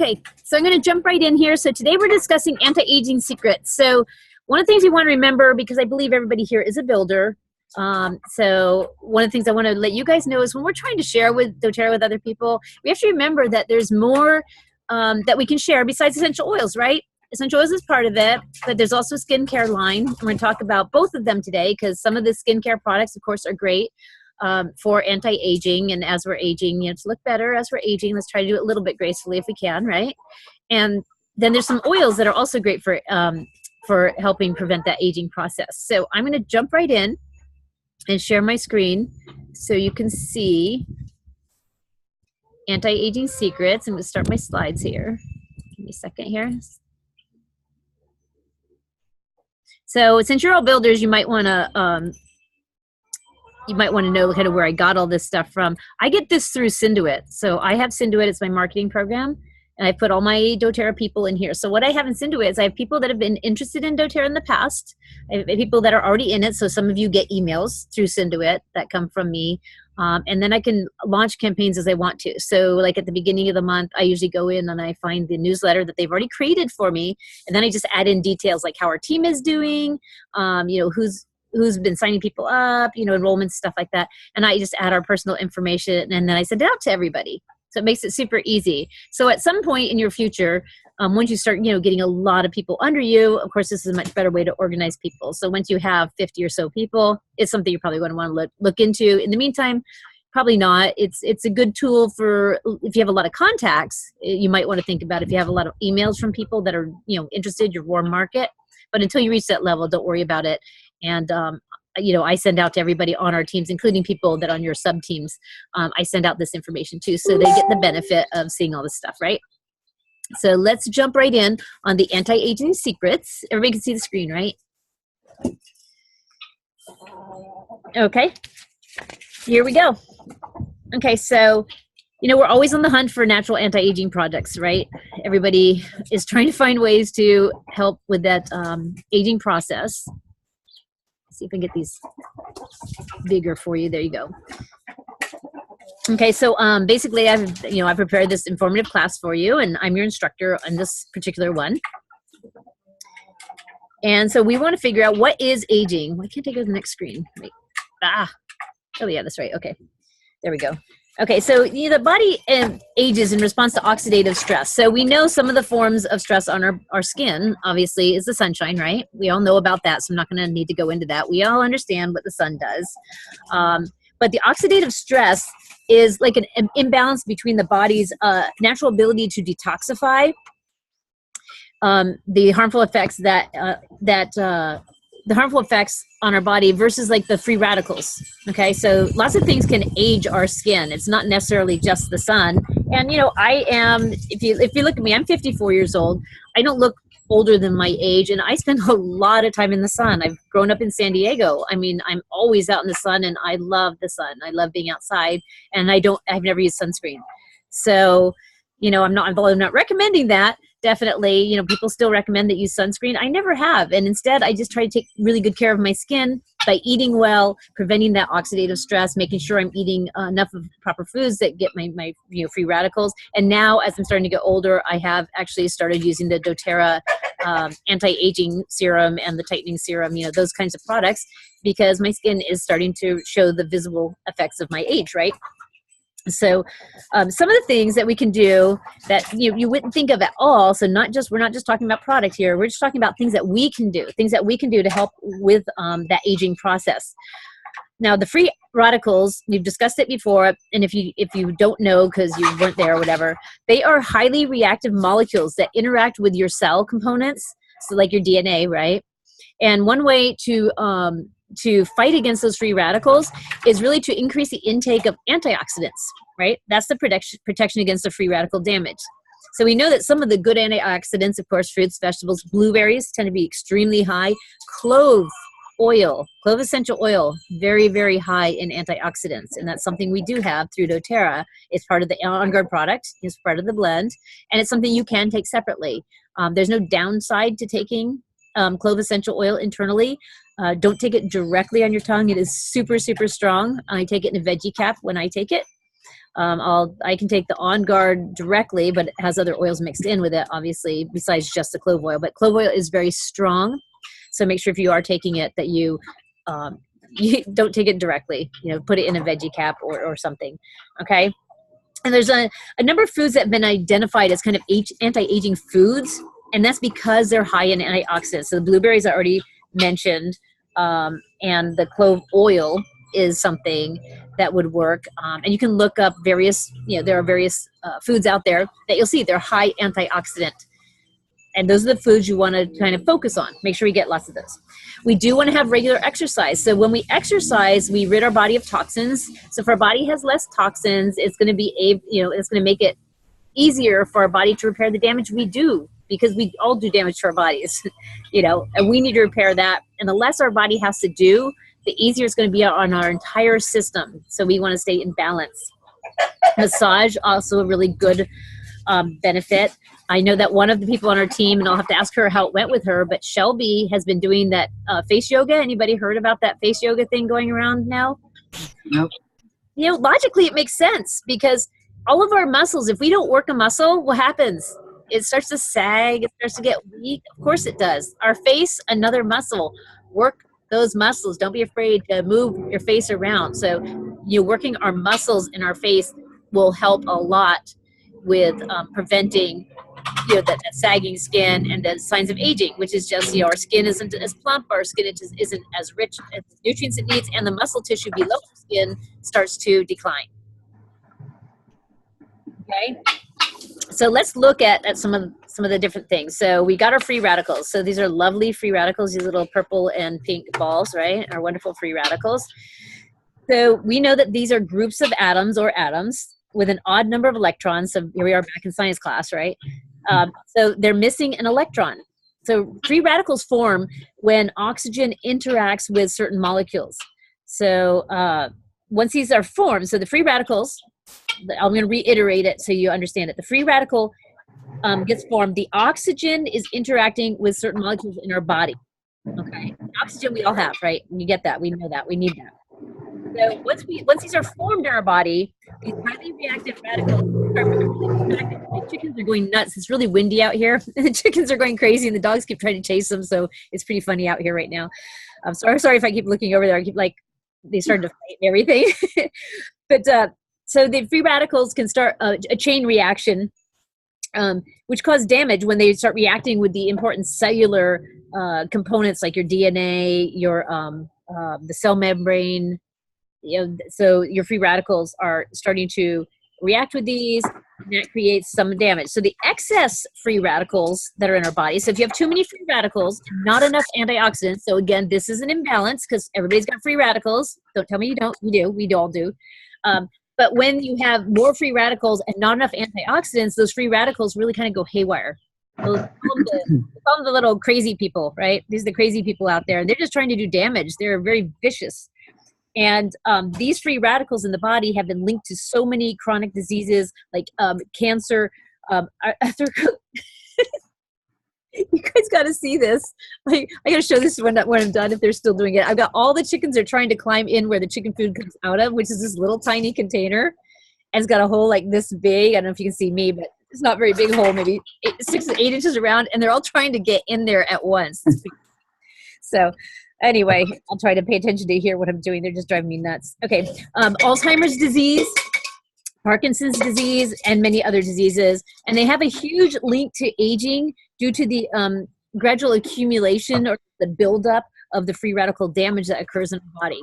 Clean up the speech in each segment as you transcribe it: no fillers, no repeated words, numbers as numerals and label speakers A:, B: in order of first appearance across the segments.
A: Okay, so I'm going to jump right in here. So today we're discussing anti-aging secrets. So one of the things you want to remember, because I believe everybody here is a builder, so one of the things I want to let you guys know is when we're trying to share with doTERRA with other people, we have to remember that there's more that we can share besides essential oils, right? Essential oils is part of it, but there's also a skincare line. We're going to talk about both of them today because some of the skincare products, of course, are great for anti-aging, and as we're aging, to look better as we're aging, let's try to do it a little bit gracefully if we can, right? And then there's some oils that are also great for helping prevent that aging process. So I'm going to jump right in and share my screen so you can see anti-aging secrets. I'm going to start my slides here. Give me a second here. So since you're all builders, you might want to know kind of where I got all this stuff from. I get this through Synduit. So I have Synduit, it's my marketing program, and I put all my doTERRA people in here. So what I have in Synduit is I have people that have been interested in doTERRA in the past. I have people that are already in it. So some of you get emails through Synduit that come from me. And then I can launch campaigns as I want to. So like at the beginning of the month, I usually go in and I find the newsletter that they've already created for me. And then I just add in details like how our team is doing, who's been signing people up, enrollments, stuff like that. And I just add our personal information and then I send it out to everybody. So it makes it super easy. So at some point in your future, once you start, getting a lot of people under you, of course, this is a much better way to organize people. So once you have 50 or so people, it's something you're probably going to want to look into. In the meantime, probably not. It's a good tool for if you have a lot of contacts, you might want to think about if you have a lot of emails from people that are, interested, your warm market. But until you reach that level, don't worry about it. And, I send out to everybody on our teams, including people that on your sub teams, I send out this information too, so they get the benefit of seeing all this stuff, right? So let's jump right in on the anti-aging secrets. Everybody can see the screen, right? Okay, here we go. Okay, so, we're always on the hunt for natural anti-aging products, right? Everybody is trying to find ways to help with that aging process. See if I can get these bigger for you. There you go. Okay, so basically I prepared this informative class for you, and I'm your instructor on this particular one. And so we want to figure out what is aging. Why can't I go to the next screen? Wait. Oh yeah, that's right. Okay, there we go. Okay, so the body ages in response to oxidative stress. So we know some of the forms of stress on our skin, obviously, is the sunshine, right? We all know about that, so I'm not going to need to go into that. We all understand what the sun does. But the oxidative stress is like an imbalance between the body's natural ability to detoxify the harmful effects the harmful effects on our body versus like the free radicals. Okay, so lots of things can age our skin. It's not necessarily just the sun. And I am, if you look at me, I'm 54 years old. I don't look older than my age, and I spend a lot of time in the sun. I've grown up in San Diego. I mean, I'm always out in the sun, and I love the sun. I love being outside, and I've never used sunscreen. So, I'm not recommending that. Definitely, people still recommend that you use sunscreen. I never have. And instead, I just try to take really good care of my skin by eating well, preventing that oxidative stress, making sure I'm eating enough of proper foods that get my free radicals. And now, as I'm starting to get older, I have actually started using the doTERRA anti-aging serum and the tightening serum, those kinds of products, because my skin is starting to show the visible effects of my age, right? So some of the things that we can do that you wouldn't think of at all. So we're not just talking about product here. We're just talking about things that we can do to help with that aging process. Now, the free radicals, we've discussed it before. And if you don't know because you weren't there or whatever, they are highly reactive molecules that interact with your cell components. So like your DNA, right? And one way to fight against those free radicals is really to increase the intake of antioxidants, right? That's the protection against the free radical damage. So we know that some of the good antioxidants, of course, fruits, vegetables, blueberries tend to be extremely high. Clove essential oil, very, very high in antioxidants. And that's something we do have through doTERRA. It's part of the On Guard product. It's part of the blend. And it's something you can take separately. There's no downside to taking clove essential oil internally. Don't take it directly on your tongue. It is super, super strong. I take it in a veggie cap when I take it. I can take the On Guard directly, but it has other oils mixed in with it, obviously, besides just the clove oil. But clove oil is very strong, so make sure if you are taking it that you don't take it directly. Put it in a veggie cap or something. Okay. And there's a number of foods that have been identified as kind of anti-aging foods, and that's because they're high in antioxidants. So the blueberries I already mentioned, and the clove oil is something that would work. And you can look up various, there are various foods out there that you'll see they're high antioxidant. And those are the foods you want to kind of focus on. Make sure you get lots of those. We do want to have regular exercise. So when we exercise, we rid our body of toxins. So if our body has less toxins, it's going to be it's going to make it easier for our body to repair the damage we do, because we all do damage to our bodies, and we need to repair that. And the less our body has to do, the easier it's going to be on our entire system. So we want to stay in balance. Massage, also a really good benefit. I know that one of the people on our team, and I'll have to ask her how it went with her, but Shelby has been doing that face yoga. Anybody heard about that face yoga thing going around now?
B: Nope.
A: Logically it makes sense, because all of our muscles, if we don't work a muscle, what happens? It starts to sag, it starts to get weak. Of course it does. Our face, another muscle. Work those muscles. Don't be afraid to move your face around. So working our muscles in our face will help a lot with preventing that sagging skin and the signs of aging, which is just our skin isn't as plump, our skin isn't as rich as nutrients it needs, and the muscle tissue below the skin starts to decline. Okay, so let's look at some of the different things. So we got our free radicals. So these are lovely free radicals, these little purple and pink balls, right? Our wonderful free radicals. So we know that these are groups of atoms with an odd number of electrons. So here we are back in science class, right? So they're missing an electron. So free radicals form when oxygen interacts with certain molecules. So once these are formed, so the free radicals, I'm going to reiterate it so you understand it. The free radical gets formed. The oxygen is interacting with certain molecules in our body. Okay, oxygen we all have, right? You get that. We know that. We need that. So once these are formed in our body, these highly reactive radicals the chickens are going nuts. It's really windy out here. The chickens are going crazy, and the dogs keep trying to chase them. So it's pretty funny out here right now. I'm sorry if I keep looking over there. I keep they started to fight and everything. But so the free radicals can start a chain reaction, which cause damage when they start reacting with the important cellular components like your DNA, your the cell membrane. So your free radicals are starting to react with these, and that creates some damage. So the excess free radicals that are in our body, so if you have too many free radicals, not enough antioxidants, so again, this is an imbalance because everybody's got free radicals. Don't tell me you don't. We all do. But when you have more free radicals and not enough antioxidants, those free radicals really kind of go haywire. So call them the little crazy people, right? These are the crazy people out there, and they're just trying to do damage. They're very vicious. And these free radicals in the body have been linked to so many chronic diseases like cancer. You guys got to see this. I got to show this when I'm done, if they're still doing it. I've got all the chickens are trying to climb in where the chicken food comes out of, which is this little tiny container. And it's got a hole like this big. I don't know if you can see me, but it's not a very big hole, maybe 6 to 8 inches around. And they're all trying to get in there at once. So anyway, I'll try to pay attention to hear what I'm doing. They're just driving me nuts. Okay, Alzheimer's disease, Parkinson's disease, and many other diseases. And they have a huge link to aging due to the gradual accumulation or the buildup of the free radical damage that occurs in the body.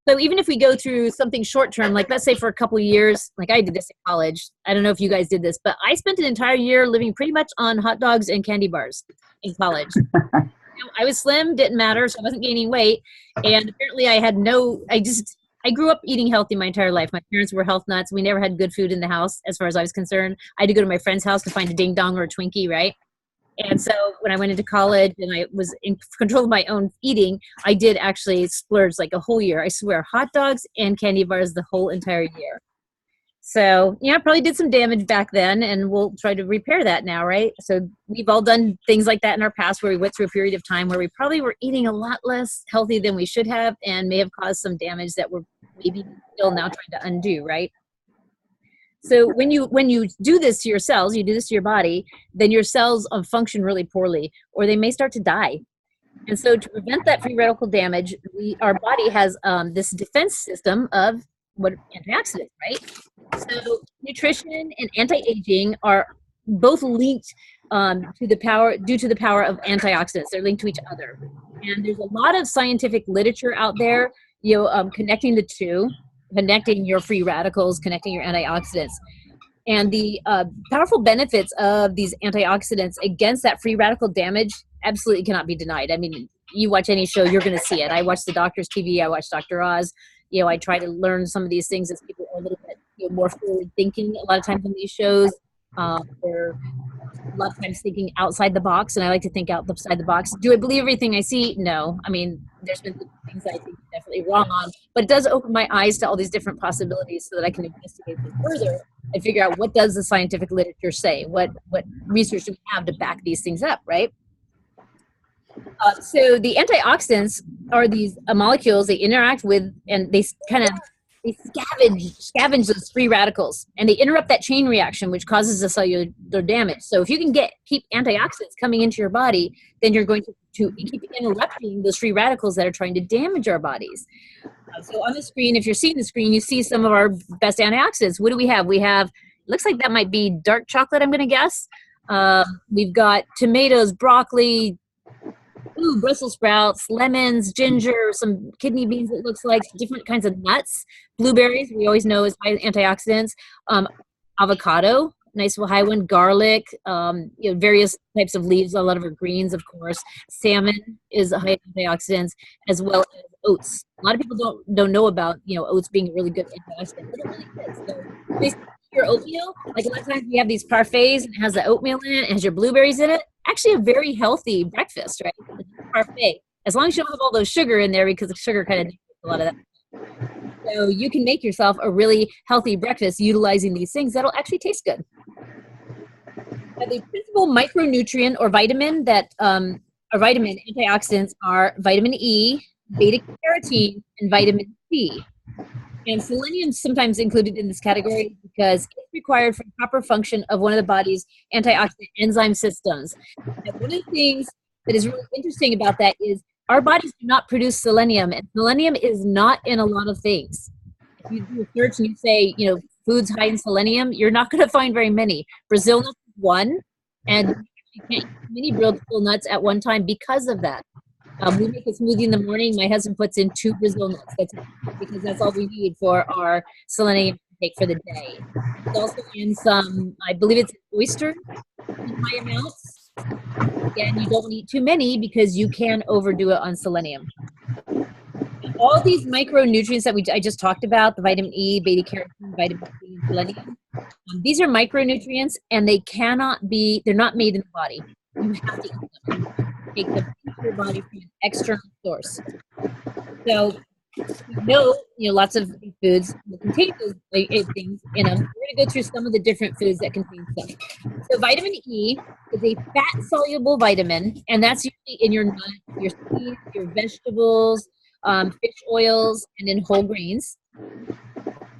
A: So even if we go through something short-term, like let's say for a couple of years, like I did this in college. I don't know if you guys did this, but I spent an entire year living pretty much on hot dogs and candy bars in college. I was slim, didn't matter, so I wasn't gaining weight. And apparently I grew up eating healthy my entire life. My parents were health nuts. We never had good food in the house as far as I was concerned. I had to go to my friend's house to find a ding dong or a Twinkie, right? And so when I went into college and I was in control of my own eating, I did actually splurge like a whole year. I swear, hot dogs and candy bars the whole entire year. So, I probably did some damage back then, and we'll try to repair that now, right? So we've all done things like that in our past where we went through a period of time where we probably were eating a lot less healthy than we should have and may have caused some damage that we're maybe still now trying to undo, right? So when you do this to your cells, you do this to your body, then your cells function really poorly, or they may start to die. And so to prevent that free radical damage, our body has this defense system of what antioxidants, right? So nutrition and anti-aging are both linked due to the power of antioxidants. They're linked to each other. And there's a lot of scientific literature out there, connecting the two, connecting your free radicals, connecting your antioxidants. And the powerful benefits of these antioxidants against that free radical damage absolutely cannot be denied. I mean, you watch any show, you're going to see it. I watch the doctor's TV. I watch Dr. Oz. I try to learn some of these things as people are a little bit more forward thinking. A lot of times on these shows, they're a lot of times thinking outside the box, and I like to think outside the box. Do I believe everything I see? No. I mean, there's been things I think are definitely wrong on, but it does open my eyes to all these different possibilities so that I can investigate them further and figure out what does the scientific literature say, what research do we have to back these things up, right? So the antioxidants are these molecules they interact with, and they scavenge those free radicals, and they interrupt that chain reaction, which causes the cellular damage. So if you can keep antioxidants coming into your body, then you're going to keep interrupting those free radicals that are trying to damage our bodies. So on the screen, if you're seeing the screen, you see some of our best antioxidants. What do we have? We have, looks like that might be dark chocolate, I'm going to guess. We've got tomatoes, broccoli, Brussels sprouts, lemons, ginger, some kidney beans, it looks like, different kinds of nuts, blueberries, we always know is high antioxidants, avocado, nice high one, garlic, various types of leaves, a lot of our greens, of course. Salmon is a high antioxidants, as well as oats. A lot of people don't know about oats being a really good antioxidant, but it really is. So basically, your oatmeal, like a lot of times we have these parfaits and it has the oatmeal in it, it has your blueberries in it. Actually, a very healthy breakfast, right? Parfait, as long as you don't have all those sugar in there, because the sugar kind of a lot of that. So you can make yourself a really healthy breakfast utilizing these things that'll actually taste good. Now, the principal micronutrient or vitamin that antioxidants are vitamin E, beta carotene, and vitamin C. And selenium is sometimes included in this category because it's required for the proper function of one of the body's antioxidant enzyme systems. And one of the things that is really interesting about that is our bodies do not produce selenium, and selenium is not in a lot of things. If you do a search and you say, foods high in selenium, you're not going to find very many. Brazil nuts is one, and you can't eat many Brazil nuts at one time because of that. We make a smoothie in the morning. My husband puts in 2 Brazil nuts because that's all we need for our selenium intake for the day. It's also in some, I believe it's oyster in high amounts. Again, you don't eat too many because you can overdo it on selenium. All these micronutrients that I just talked about, the vitamin E, beta carotene, vitamin C, and selenium, these are micronutrients, and they're not made in the body. You have to eat them. Take them into your body from an external source. So lots of foods will contain those things in them. We're going to go through some of the different foods that contain stuff. So vitamin E is a fat-soluble vitamin, and that's usually in your nuts, your seeds, your vegetables, fish oils, and in whole grains.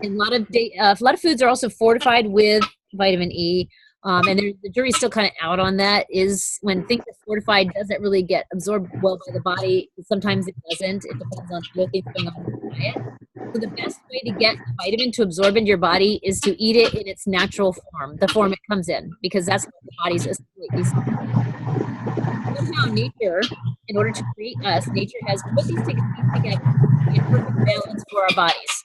A: And a lot of foods are also fortified with vitamin E. And the jury's still kind of out on that, is when things are fortified, does it really get absorbed well by the body? Sometimes it doesn't. It depends on what things going on in the diet. So the best way to get a vitamin to absorb into your body is to eat it in its natural form, the form it comes in, because that's what the body's assimilate. Somehow nature, in order to create us, nature has put these things together in perfect balance for our bodies.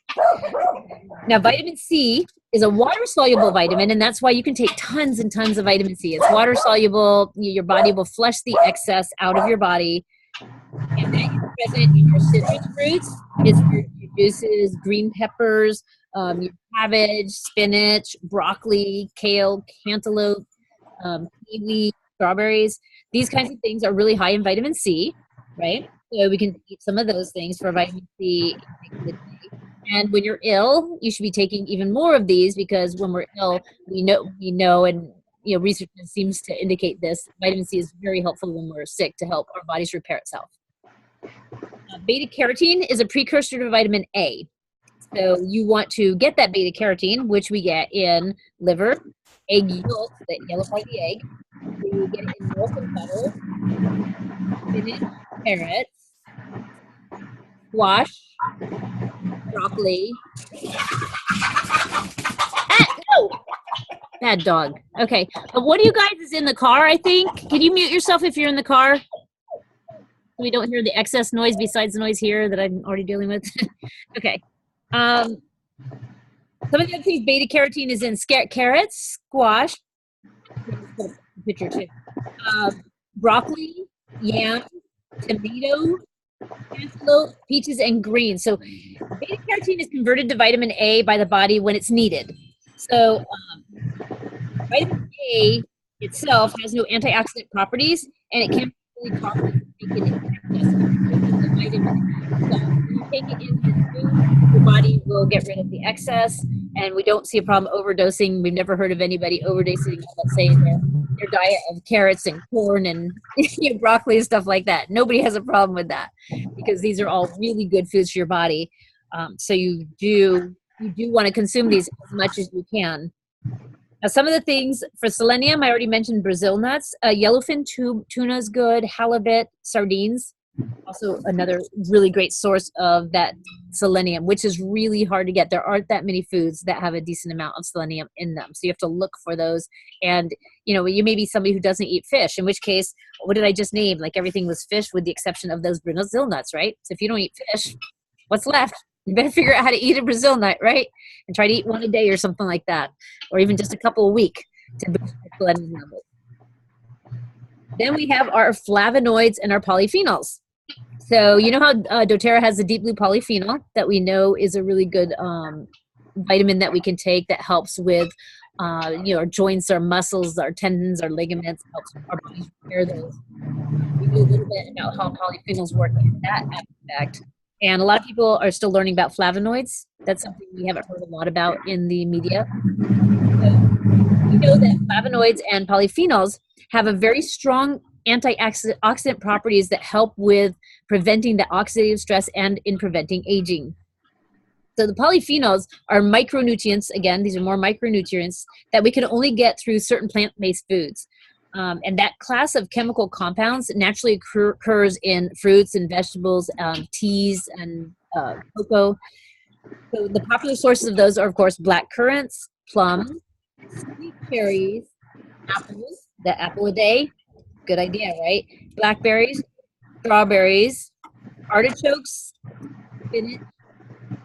A: Now, vitamin C is a water-soluble vitamin, and that's why you can take tons and tons of vitamin C. It's water-soluble. Your body will flush the excess out of your body. And that is present in your citrus fruits, is your juices, green peppers, your cabbage, spinach, broccoli, kale, cantaloupe, kiwi, strawberries. These kinds of things are really high in vitamin C, right? So we can eat some of those things for vitamin C. And when you're ill, you should be taking even more of these, because when we're ill, we know, and research seems to indicate this. Vitamin C is very helpful when we're sick to help our bodies repair itself. Beta carotene is a precursor to vitamin A. So you want to get that beta carotene, which we get in liver, egg yolk, the yellow part of the egg. We get it in milk and butter, spinach, carrots, squash, broccoli. Ah, no! Bad dog. Okay. What do you guys is in the car, I think? Can you mute yourself if you're in the car? So we don't hear the excess noise besides the noise here that I'm already dealing with. Okay. Some of the other things beta carotene is in carrots, squash, picture too. Broccoli, yam, tomato, cantaloupe, peaches, and greens. So beta carotene is converted to vitamin A by the body when it's needed. So vitamin A itself has no antioxidant properties, and it can be really toxic to take it in vitamin A. So when you take it in as food, your body will get rid of the excess, and we don't see a problem overdosing. We've never heard of anybody overdosing, let's say, their diet of carrots and corn and broccoli and stuff like that. Nobody has a problem with that because these are all really good foods for your body. So you do want to consume these as much as you can. Now, some of the things for selenium, I already mentioned Brazil nuts. Yellowfin tuna is good. Halibut, sardines, also another really great source of that selenium, which is really hard to get. There aren't that many foods that have a decent amount of selenium in them. So you have to look for those. And, you may be somebody who doesn't eat fish, in which case, what did I just name? Like everything was fish with the exception of those Brazil nuts, right? So if you don't eat fish, what's left? You better figure out how to eat a Brazil nut, right? And try to eat one a day or something like that, or even just a couple a week to boost your selenium levels. Then we have our flavonoids and our polyphenols. So you know how doTERRA has the deep blue polyphenol that we know is a really good vitamin that we can take that helps with our joints, our muscles, our tendons, our ligaments, helps our bodies repair those. We know a little bit about how polyphenols work in that aspect. And a lot of people are still learning about flavonoids. That's something we haven't heard a lot about in the media. So we know that flavonoids and polyphenols have a very strong antioxidant properties that help with preventing the oxidative stress and in preventing aging. So the polyphenols are micronutrients. Again, these are more micronutrients that we can only get through certain plant-based foods. And that class of chemical compounds naturally occurs in fruits and vegetables, teas, and cocoa. So the popular sources of those are, of course, black currants, plums, sweet cherries, apples, the apple a day, good idea, right? Blackberries, strawberries, artichokes, spinach,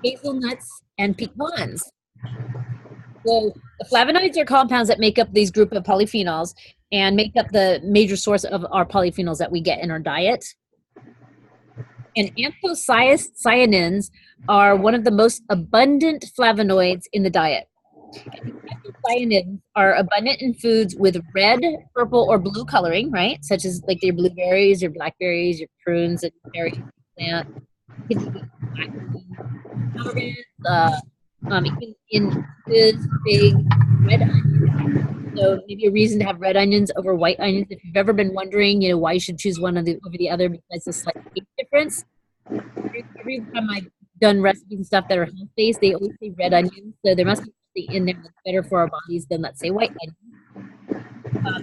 A: hazelnuts, and pecans. So the flavonoids are compounds that make up these group of polyphenols and make up the major source of our polyphenols that we get in our diet. And anthocyanins are one of the most abundant flavonoids in the diet. Anthocyanins are abundant in foods with red, purple, or blue coloring, right? Such as like your blueberries, your blackberries, your prunes, and berries, plant. Even in foods, big red onions. So maybe a reason to have red onions over white onions. If you've ever been wondering, why you should choose one over the other besides the slight taste difference. Every time I've done recipes and stuff that are health-based, they always say red onions. So there must be something in there that's better for our bodies than, let's say, white onions.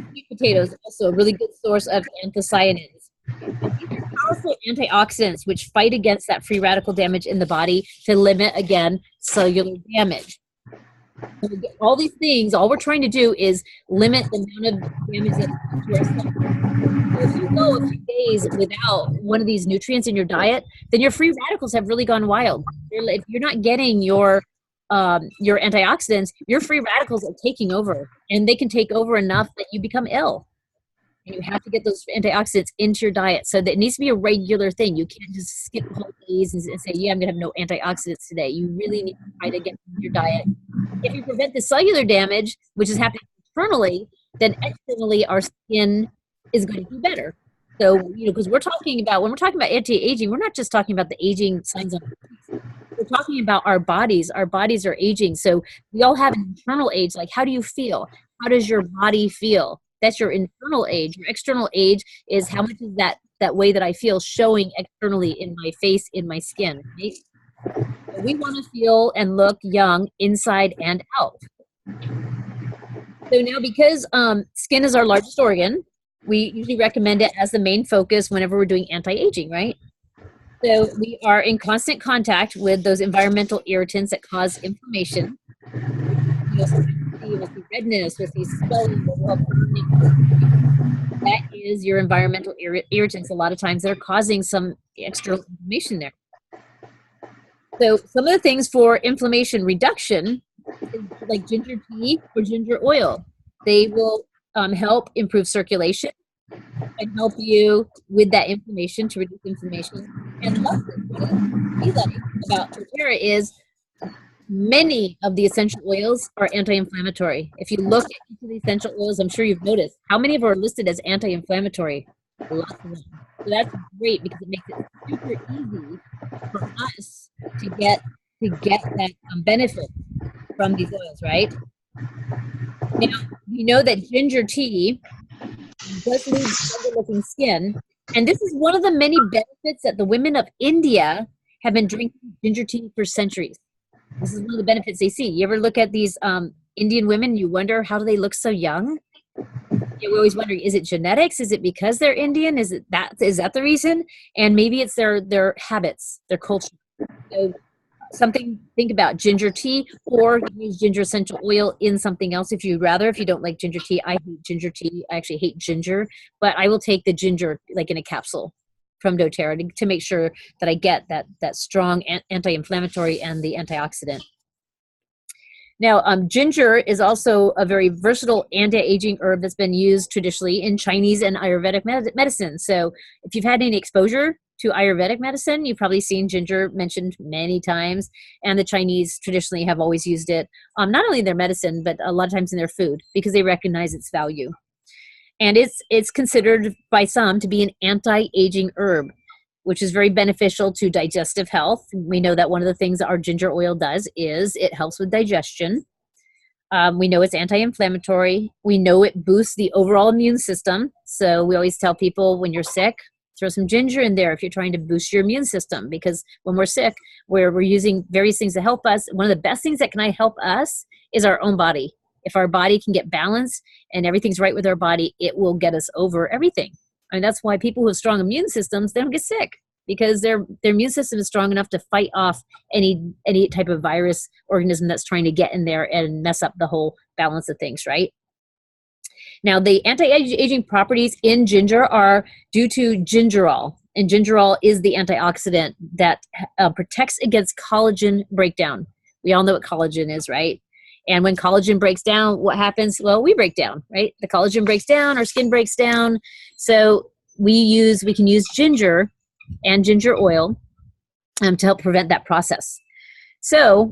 A: Sweet potatoes, also a really good source of anthocyanins. These are powerful antioxidants which fight against that free radical damage in the body to limit, again, cellular damage. All these things, all we're trying to do is limit the amount of damage that's to our cells. So if you go a few days without one of these nutrients in your diet, then your free radicals have really gone wild. If you're not getting your antioxidants, your free radicals are taking over, and they can take over enough that you become ill. And you have to get those antioxidants into your diet. So that it needs to be a regular thing. You can't just skip whole days and say, yeah, I'm going to have no antioxidants today. You really need to try to get them in your diet. If you prevent the cellular damage, which is happening internally, then externally our skin is going to do better. So, because when we're talking about anti-aging, we're not just talking about the aging signs on our face. We're talking about our bodies. Our bodies are aging. So we all have an internal age. Like, how do you feel? How does your body feel? That's your internal age. Your external age is how much is that way that I feel showing externally in my face, in my skin, right? We want to feel and look young inside and out. So now, because skin is our largest organ, we usually recommend it as the main focus whenever we're doing anti-aging, right? So we are in constant contact with those environmental irritants that cause inflammation. Sometimes we'll see redness, we'll see swelling, we'll have burning. That is your environmental irritants. A lot of times they're causing some external inflammation there. So some of the things for inflammation reduction is like ginger tea or ginger oil. They will help improve circulation and help you with that inflammation, to reduce inflammation. And lastly, what we like about doTERRA is many of the essential oils are anti-inflammatory. If you look at each of the essential oils, I'm sure you've noticed how many of them are listed as anti-inflammatory. Lots of them. So that's great because it makes it super easy for us to get that benefit from these oils, right? Now, we know that ginger tea does leave younger-looking skin, and this is one of the many benefits that the women of India have been drinking ginger tea for centuries. This is one of the benefits they see. You ever look at these Indian women, you wonder, how do they look so young? We're always wondering, is it genetics? Is it because they're Indian? Is that the reason? And maybe it's their habits, their culture. So something, think about ginger tea, or use ginger essential oil in something else if you'd rather. If you don't like ginger tea, I hate ginger tea. I actually hate ginger, but I will take the ginger like in a capsule from doTERRA to make sure that I get that strong anti-inflammatory and the antioxidant. Now, ginger is also a very versatile anti-aging herb that's been used traditionally in Chinese and Ayurvedic medicine. So if you've had any exposure to Ayurvedic medicine, you've probably seen ginger mentioned many times, and the Chinese traditionally have always used it, not only in their medicine, but a lot of times in their food because they recognize its value. And it's considered by some to be an anti-aging herb, which is very beneficial to digestive health. We know that one of the things that our ginger oil does is it helps with digestion. We know it's anti-inflammatory. We know it boosts the overall immune system. So we always tell people when you're sick, throw some ginger in there if you're trying to boost your immune system, because when we're sick, we're using various things to help us. One of the best things that can help us is our own body. If our body can get balanced and everything's right with our body, it will get us over everything. I mean, that's why people who have strong immune systems, they don't get sick, because their immune system is strong enough to fight off any type of virus organism that's trying to get in there and mess up the whole balance of things, right? Now, the anti-aging properties in ginger are due to gingerol, and gingerol is the antioxidant that protects against collagen breakdown. We all know what collagen is, right? And when collagen breaks down, what happens? Well, we break down, right? The collagen breaks down, our skin breaks down. So we can use ginger and ginger oil to help prevent that process. So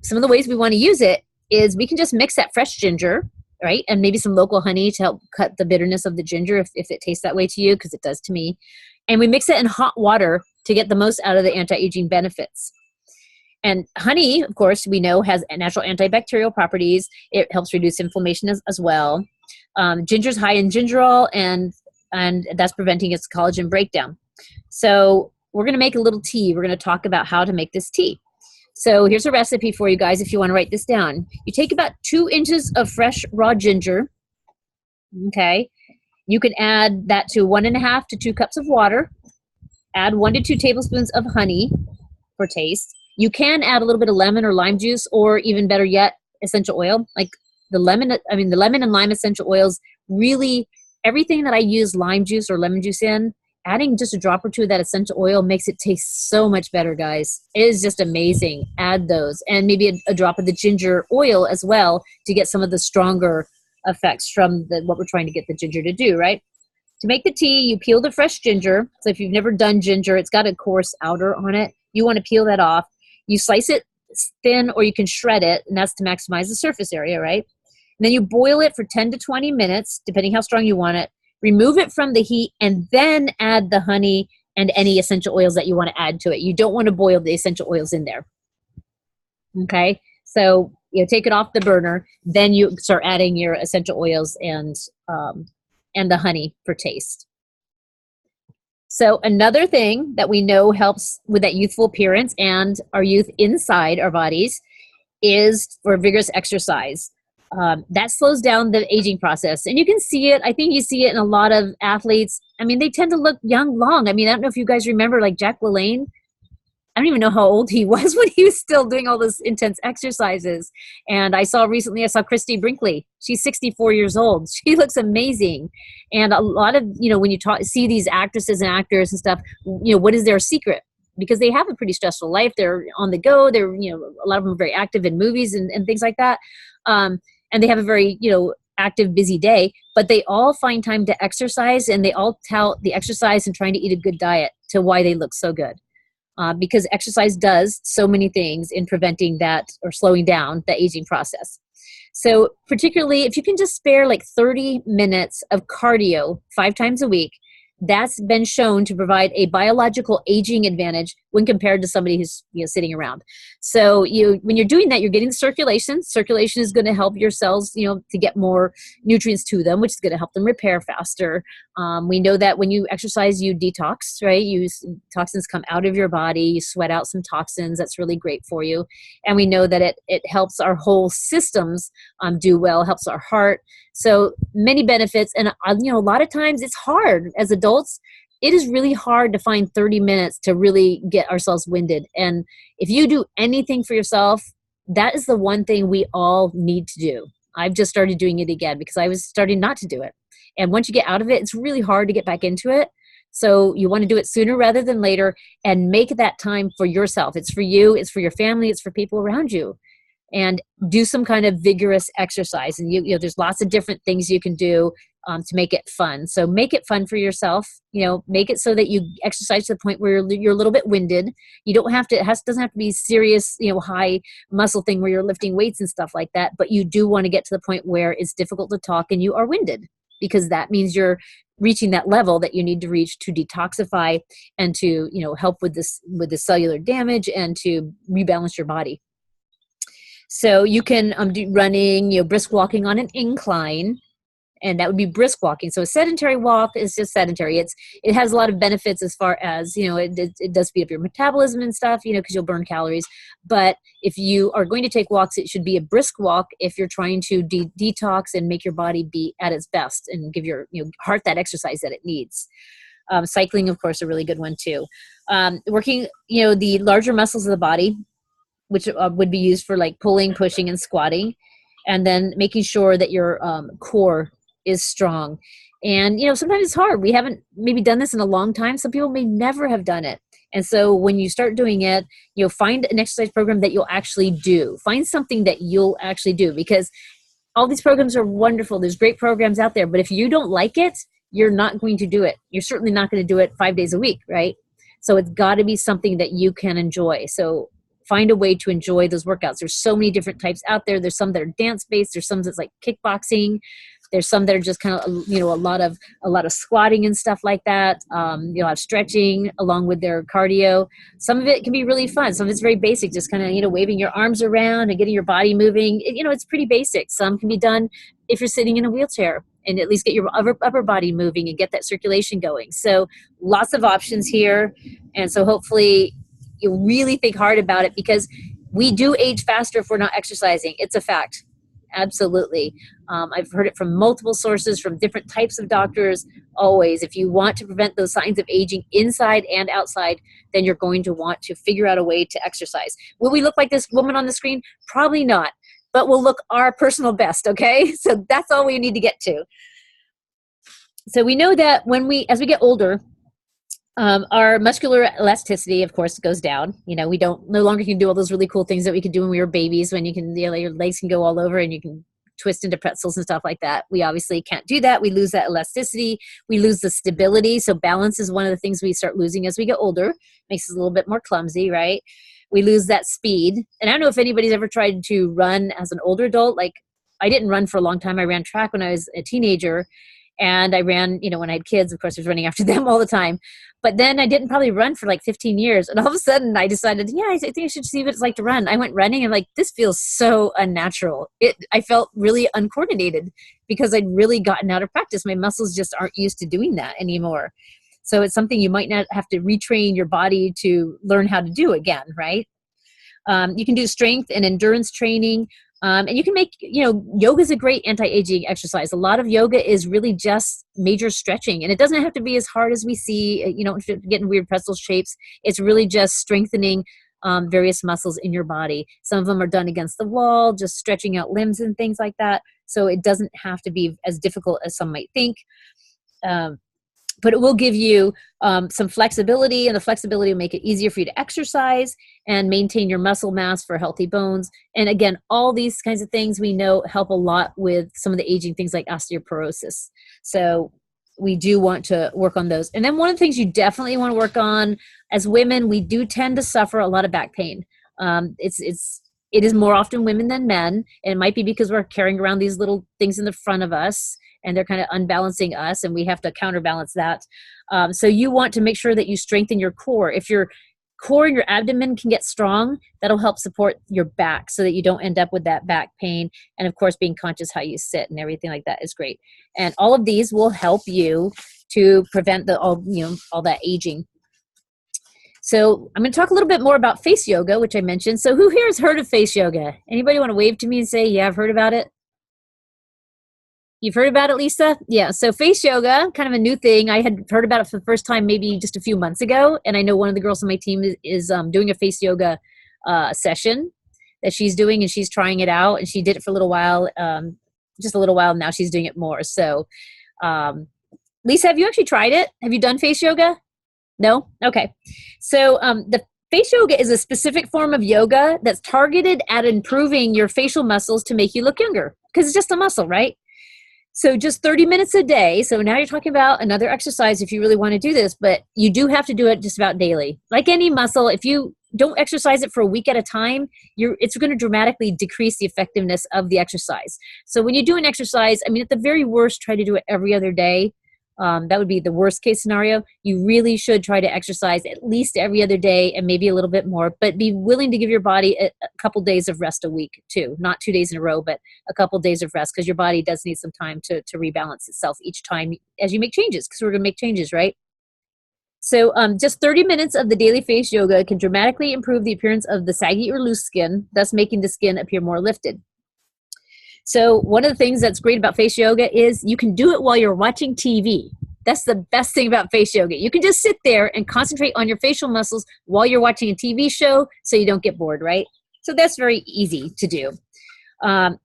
A: some of the ways we want to use it is we can just mix that fresh ginger, right? And maybe some local honey to help cut the bitterness of the ginger if it tastes that way to you, because it does to me. And we mix it in hot water to get the most out of the anti-aging benefits. And honey, of course, we know has natural antibacterial properties. It helps reduce inflammation as well. Ginger's high in gingerol, and that's preventing its collagen breakdown. So we're going to make a little tea. We're going to talk about how to make this tea. So here's a recipe for you guys if you want to write this down. You take about 2 inches of fresh raw ginger. Okay. You can add that to 1.5 to 2 cups of water. Add 1 to 2 tablespoons of honey for taste. You can add a little bit of lemon or lime juice, or even better yet, essential oil. Like the lemon and lime essential oils, really everything that I use lime juice or lemon juice in, adding just a drop or two of that essential oil makes it taste so much better, guys. It is just amazing. Add those, and maybe a drop of the ginger oil as well to get some of the stronger effects from what we're trying to get the ginger to do, right? To make the tea, you peel the fresh ginger. So if you've never done ginger, it's got a coarse outer on it. You want to peel that off. You slice it thin, or you can shred it, and that's to maximize the surface area, right? And then you boil it for 10 to 20 minutes, depending how strong you want it. Remove it from the heat, and then add the honey and any essential oils that you want to add to it. You don't want to boil the essential oils in there. Okay? So take it off the burner, then you start adding your essential oils and the honey for taste. So another thing that we know helps with that youthful appearance and our youth inside our bodies is for vigorous exercise. That slows down the aging process. And you can see it. I think you see it in a lot of athletes. I mean, they tend to look young long. I mean, I don't know if you guys remember like Jack LaLanne. I don't even know how old he was when he was still doing all those intense exercises. And I saw Christy Brinkley. She's 64 years old. She looks amazing. And a lot of, when you see these actresses and actors and stuff, what is their secret? Because they have a pretty stressful life. They're on the go. They're, a lot of them are very active in movies and things like that. And they have a very, active, busy day, but they all find time to exercise, and they all tout the exercise and trying to eat a good diet to why they look so good. Because exercise does so many things in preventing that or slowing down the aging process. So particularly if you can just spare like 30 minutes of cardio 5 times a week, that's been shown to provide a biological aging advantage when compared to somebody who's sitting around. So when you're doing that, you're getting the circulation. Circulation is going to help your cells, to get more nutrients to them, which is going to help them repair faster. We know that when you exercise, you detox, right? Toxins come out of your body. You sweat out some toxins. That's really great for you. And we know that it helps our whole systems do well, helps our heart. So many benefits. And, a lot of times it's hard as adults. It is really hard to find 30 minutes to really get ourselves winded. And if you do anything for yourself, that is the one thing we all need to do. I've just started doing it again because I was starting not to do it. And once you get out of it, it's really hard to get back into it. So you want to do it sooner rather than later and make that time for yourself. It's for you, it's for your family, it's for people around you. And do some kind of vigorous exercise. And there's lots of different things you can do to make it fun. So make it fun for yourself. Make it so that you exercise to the point where you're a little bit winded. You don't have to. Doesn't have to be serious, high muscle thing where you're lifting weights and stuff like that. But you do want to get to the point where it's difficult to talk and you are winded, because that means you're reaching that level that you need to reach to detoxify and to help with the cellular damage and to rebalance your body. So you can do running, brisk walking on an incline, and that would be brisk walking. So a sedentary walk is just sedentary. It has a lot of benefits as far as, it does speed up your metabolism and stuff, because you'll burn calories. But if you are going to take walks, it should be a brisk walk if you're trying to detox and make your body be at its best and give your heart that exercise that it needs. Cycling, of course, a really good one too. Working, the larger muscles of the body, which would be used for like pulling, pushing, and squatting. And then making sure that your core is strong. And, sometimes it's hard. We haven't maybe done this in a long time. Some people may never have done it. And so when you start doing it, find an exercise program that you'll actually do. Find something that you'll actually do, because all these programs are wonderful. There's great programs out there. But if you don't like it, you're not going to do it. You're certainly not going to do it 5 days a week, right? So it's got to be something that you can enjoy. So find a way to enjoy those workouts. There's so many different types out there. There's some that are dance-based. There's some that's like kickboxing. There's some that are just kind of, a lot of squatting and stuff like that. A lot of stretching along with their cardio. Some of it can be really fun. Some of it's very basic, just kind of, waving your arms around and getting your body moving. It's pretty basic. Some can be done if you're sitting in a wheelchair and at least get your upper body moving and get that circulation going. So lots of options here. And so hopefully you really think hard about it, because we do age faster if we're not exercising. It's a fact. Absolutely. I've heard it from multiple sources, from different types of doctors. Always, if you want to prevent those signs of aging inside and outside, then you're going to want to figure out a way to exercise. Will we look like this woman on the screen? Probably not, but we'll look our personal best, okay? So that's all we need to get to. So we know that as we get older, our muscular elasticity, of course, goes down. We no longer can do all those really cool things that we could do when we were babies, when you can, your legs can go all over and you can twist into pretzels and stuff like that. We obviously can't do that. We lose that elasticity. We lose the stability. So balance is one of the things we start losing as we get older. Makes us a little bit more clumsy, right? We lose that speed. And I don't know if anybody's ever tried to run as an older adult. Like, I didn't run for a long time. I ran track when I was a teenager. And I ran, when I had kids, of course, I was running after them all the time. But then I didn't probably run for like 15 years. And all of a sudden I decided, I think I should see what it's like to run. I went running and this feels so unnatural. I felt really uncoordinated because I'd really gotten out of practice. My muscles just aren't used to doing that anymore. So it's something you might not have to retrain your body to learn how to do again, right? You can do strength and endurance training. And you can make, yoga is a great anti-aging exercise. A lot of yoga is really just major stretching, and it doesn't have to be as hard as we see, getting weird pretzel shapes. It's really just strengthening various muscles in your body. Some of them are done against the wall, just stretching out limbs and things like that. So it doesn't have to be as difficult as some might think. But it will give you some flexibility, and the flexibility will make it easier for you to exercise and maintain your muscle mass for healthy bones. And again, all these kinds of things we know help a lot with some of the aging things like osteoporosis. So we do want to work on those. And then one of the things you definitely want to work on as women, we do tend to suffer a lot of back pain. It is more often women than men, and it might be because we're carrying around these little things in the front of us, and they're kind of unbalancing us, and we have to counterbalance that. So you want to make sure that you strengthen your core. If your core and your abdomen can get strong, that'll help support your back so that you don't end up with that back pain. And of course, being conscious how you sit and everything like that is great. And all of these will help you to prevent all that aging. So I'm going to talk a little bit more about face yoga, which I mentioned. So who here has heard of face yoga? Anybody want to wave to me and say, yeah, I've heard about it? You've heard about it, Lisa? Yeah. So face yoga, kind of a new thing. I had heard about it for the first time maybe just a few months ago. And I know one of the girls on my team is doing a face yoga session that she's doing, and she's trying it out. And she did it for a little while, just a little while. Now she's doing it more. So Lisa, have you actually tried it? Have you done face yoga? No? Okay. So the face yoga is a specific form of yoga that's targeted at improving your facial muscles to make you look younger, because it's just a muscle, right? So just 30 minutes a day. So now you're talking about another exercise if you really want to do this, but you do have to do it just about daily. Like any muscle, if you don't exercise it for a week at a time, it's going to dramatically decrease the effectiveness of the exercise. So when you do an exercise, at the very worst, try to do it every other day. That would be the worst case scenario. You really should try to exercise at least every other day, and maybe a little bit more, but be willing to give your body a couple days of rest a week too. Not 2 days in a row, but a couple days of rest, because your body does need some time to rebalance itself each time as you make changes, because we're going to make changes, right? So just 30 minutes of the daily face yoga can dramatically improve the appearance of the saggy or loose skin, thus making the skin appear more lifted. So one of the things that's great about face yoga is you can do it while you're watching TV. That's the best thing about face yoga. You can just sit there and concentrate on your facial muscles while you're watching a TV show so you don't get bored, right? So that's very easy to do.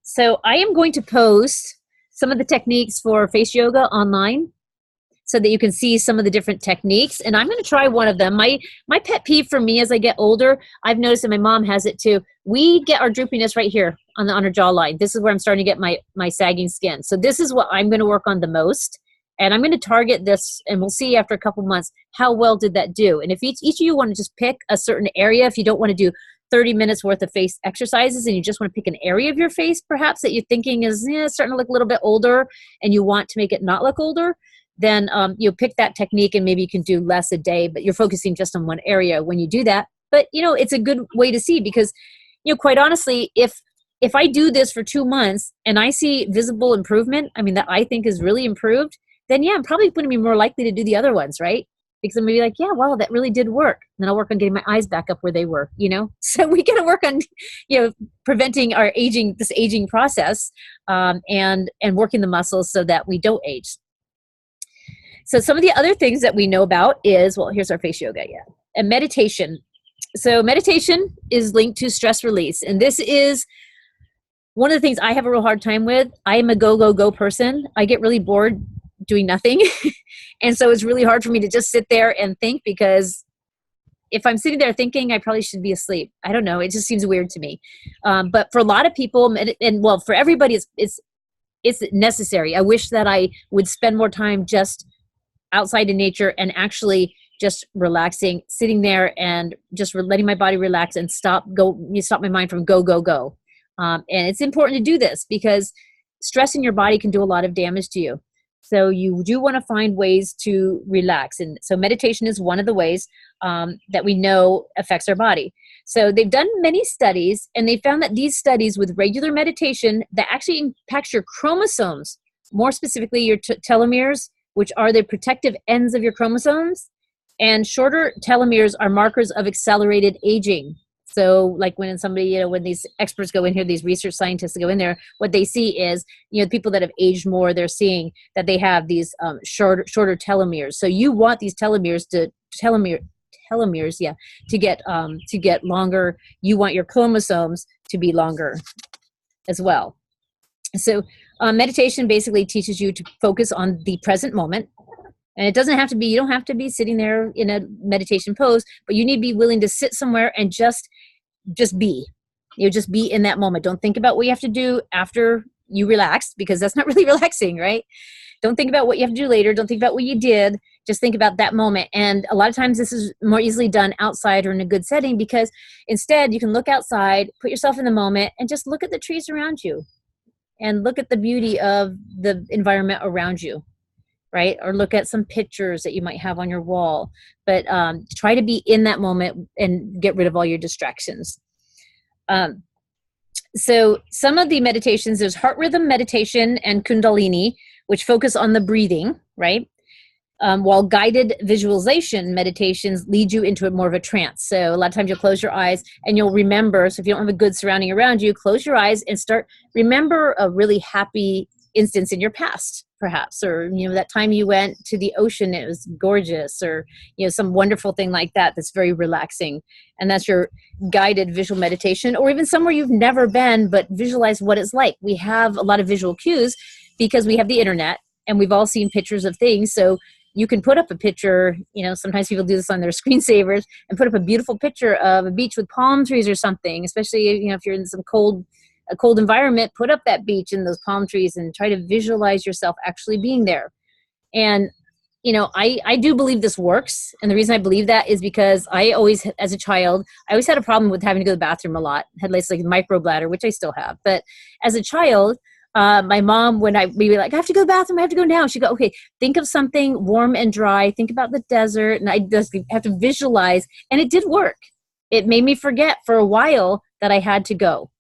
A: So I am going to post some of the techniques for face yoga online so that you can see some of the different techniques. And I'm going to try one of them. My pet peeve for me as I get older, I've noticed, and my mom has it too, we get our droopiness right here on our jawline. This is where I'm starting to get my sagging skin. So this is what I'm going to work on the most. And I'm going to target this, and we'll see after a couple months, how well did that do? And if each of you want to just pick a certain area, if you don't want to do 30 minutes worth of face exercises and you just want to pick an area of your face perhaps that you're thinking is starting to look a little bit older and you want to make it not look older, then you pick that technique, and maybe you can do less a day, but you're focusing just on one area when you do that. But, it's a good way to see, because, quite honestly, if I do this for 2 months and I see visible improvement, that I think is really improved, then I'm probably going to be more likely to do the other ones, right? Because I'm going to be like, yeah, well, that really did work. And then I'll work on getting my eyes back up where they were, So we got to work on, preventing our this aging process, and working the muscles so that we don't age. So some of the other things that we know about is, well, here's our face yoga, and meditation. So meditation is linked to stress release. And this is one of the things I have a real hard time with. I am a go, go, go person. I get really bored doing nothing. And so it's really hard for me to just sit there and think, because if I'm sitting there thinking, I probably should be asleep. I don't know. It just seems weird to me. But for a lot of people, for everybody, it's necessary. I wish that I would spend more time just outside in nature and actually just relaxing, sitting there and just letting my body relax and stop my mind from go, go, go. And it's important to do this, because stress in your body can do a lot of damage to you. So you do want to find ways to relax. And so meditation is one of the ways that we know affects our body. So they've done many studies, and they found that these studies with regular meditation that actually impacts your chromosomes, more specifically your telomeres, which are the protective ends of your chromosomes. And shorter telomeres are markers of accelerated aging. So like when somebody, you know, when these experts go in here, these research scientists go in there, what they see is, you know, people that have aged more, they're seeing that they have these shorter telomeres. So you want these telomeres to get longer. You want your chromosomes to be longer as well. So meditation basically teaches you to focus on the present moment. And it doesn't have to be, you don't have to be sitting there in a meditation pose, but you need to be willing to sit somewhere and just be. You know, just be in that moment. Don't think about what you have to do after you relax, because that's not really relaxing, right? Don't think about what you have to do later. Don't think about what you did. Just think about that moment. And a lot of times this is more easily done outside or in a good setting, because instead you can look outside, put yourself in the moment, and just look at the trees around you and look at the beauty of the environment around you. Right? Or look at some pictures that you might have on your wall, but try to be in that moment and get rid of all your distractions. So some of the meditations, there's heart rhythm meditation and Kundalini, which focus on the breathing, right? While guided visualization meditations lead you into more of a trance. So a lot of times you'll close your eyes and you'll remember. So if you don't have a good surrounding around you, close your eyes and remember a really happy instance in your past, perhaps, or, you know, that time you went to the ocean, it was gorgeous, or, you know, some wonderful thing like that that's very relaxing. And that's your guided visual meditation. Or even somewhere you've never been, but visualize what it's like. We have a lot of visual cues because we have the internet and we've all seen pictures of things. So you can put up a picture, you know, sometimes people do this on their screensavers, and put up a beautiful picture of a beach with palm trees or something, especially, you know, if you're in a cold environment, put up that beach and those palm trees and try to visualize yourself actually being there. And, you know, I do believe this works. And the reason I believe that is because I always, as a child, I always had a problem with having to go to the bathroom a lot. Had like microbladder, which I still have. But as a child, my mom, when we'd be like, I have to go to the bathroom, I have to go now. She'd go, okay, think of something warm and dry. Think about the desert. And I just have to visualize. And it did work. It made me forget for a while that I had to go,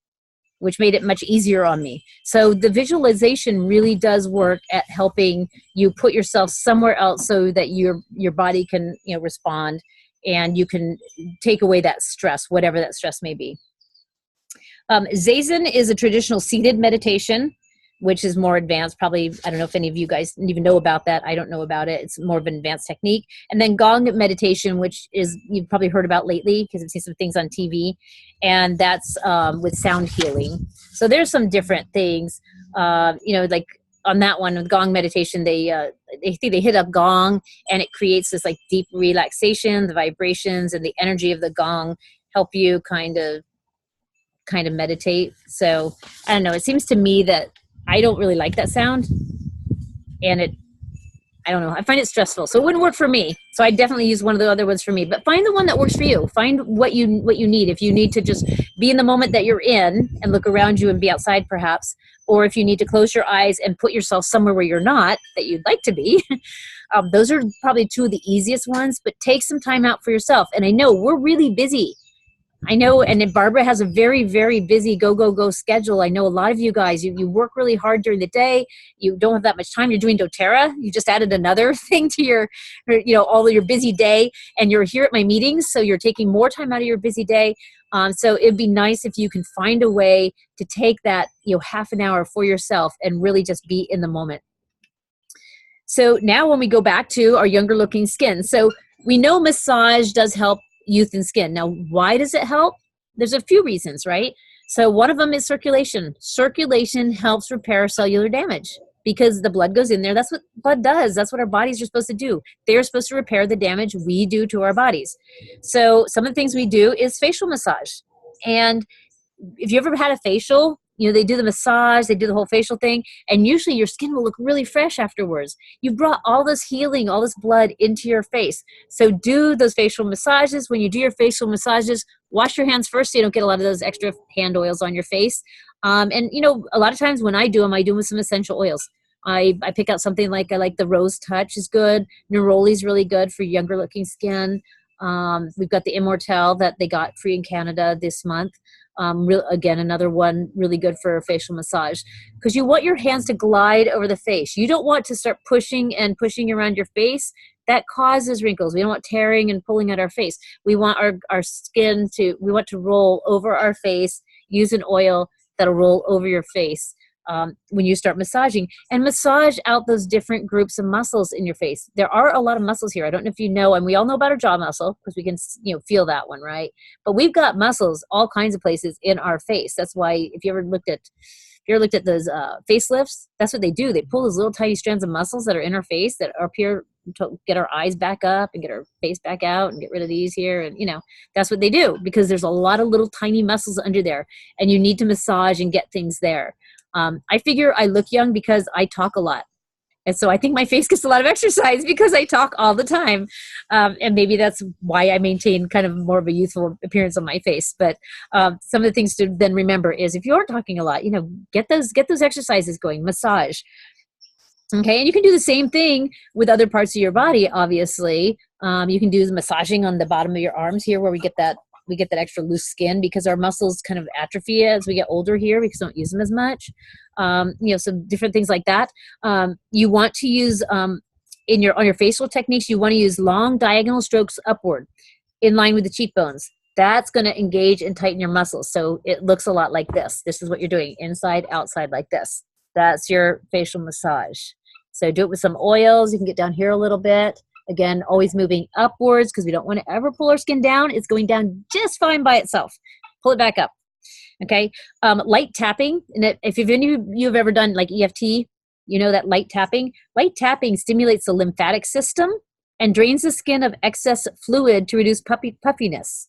A: which made it much easier on me. So the visualization really does work at helping you put yourself somewhere else so that your body can, you know, respond, and you can take away that stress, whatever that stress may be. Zazen is a traditional seated meditation, which is more advanced. Probably, I don't know if any of you guys even know about that. I don't know about it. It's more of an advanced technique. And then Gong meditation, which is, you've probably heard about lately because I've seen some things on TV, and that's with sound healing. So there's some different things, you know, like on that one with Gong meditation, they think they hit a gong and it creates this like deep relaxation. The vibrations and the energy of the gong help you kind of meditate. So I don't know. It seems to me that I don't really like that sound, and I don't know. I find it stressful, so it wouldn't work for me. So I definitely use one of the other ones for me. But find the one that works for you. Find what you need. If you need to just be in the moment that you're in and look around you and be outside, perhaps, or if you need to close your eyes and put yourself somewhere where you're not, that you'd like to be. Those are probably two of the easiest ones. But take some time out for yourself. And I know we're really busy. I know, and then Barbara has a very, very busy go schedule. I know a lot of you guys, you work really hard during the day. You don't have that much time. You're doing doTERRA. You just added another thing to your, you know, all of your busy day, and you're here at my meetings. So you're taking more time out of your busy day. So it'd be nice if you can find a way to take that, you know, half an hour for yourself and really just be in the moment. So now when we go back to our younger looking skin, so we know massage does help youth and skin. Now, why does it help? There's a few reasons, right? So one of them is circulation. Circulation helps repair cellular damage because the blood goes in there. That's what blood does. That's what our bodies are supposed to do. They're supposed to repair the damage we do to our bodies. So some of the things we do is facial massage. And if you ever had a facial, you know, they do the massage, they do the whole facial thing, and usually your skin will look really fresh afterwards. You've brought all this healing, all this blood into your face. So do those facial massages. When you do your facial massages, wash your hands first so you don't get a lot of those extra hand oils on your face. And, you know, a lot of times when I do them with some essential oils. I pick out something like, I like the Rose Touch is good. Neroli is really good for younger looking skin. We've got the Immortelle that they got free in Canada this month. Again, another one really good for facial massage, because you want your hands to glide over the face. You don't want to start pushing and pushing around your face. That causes wrinkles. We don't want tearing and pulling at our face. We want our skin we want to roll over our face. Use an oil that'll roll over your face when you start massaging, and massage out those different groups of muscles in your face. There are a lot of muscles here. I don't know if you know, and we all know about our jaw muscle because we can, feel that one, right? But we've got muscles all kinds of places in our face. That's why if you ever looked at those facelifts, that's what they do. They pull those little tiny strands of muscles that are in our face that are up here to get our eyes back up and get our face back out and get rid of these here. And, that's what they do, because there's a lot of little tiny muscles under there, and you need to massage and get things there. I figure I look young because I talk a lot. And so I think my face gets a lot of exercise because I talk all the time. And maybe that's why I maintain kind of more of a youthful appearance on my face. But some of the things to then remember is, if you are talking a lot, get those exercises going, massage. Okay, and you can do the same thing with other parts of your body, obviously. You can do massaging on the bottom of your arms here, where we get that extra loose skin because our muscles kind of atrophy as we get older here because we don't use them as much. Some different things like that. You want to use, on your facial techniques, you want to use long diagonal strokes upward in line with the cheekbones. That's going to engage and tighten your muscles. So it looks a lot like this. This is what you're doing, inside, outside, like this. That's your facial massage. So do it with some oils. You can get down here a little bit. Again, always moving upwards, because we don't want to ever pull our skin down. It's going down just fine by itself. Pull it back up. Okay. Light tapping. And if any of you have ever done like EFT, that light tapping. Light tapping stimulates the lymphatic system and drains the skin of excess fluid to reduce puffiness.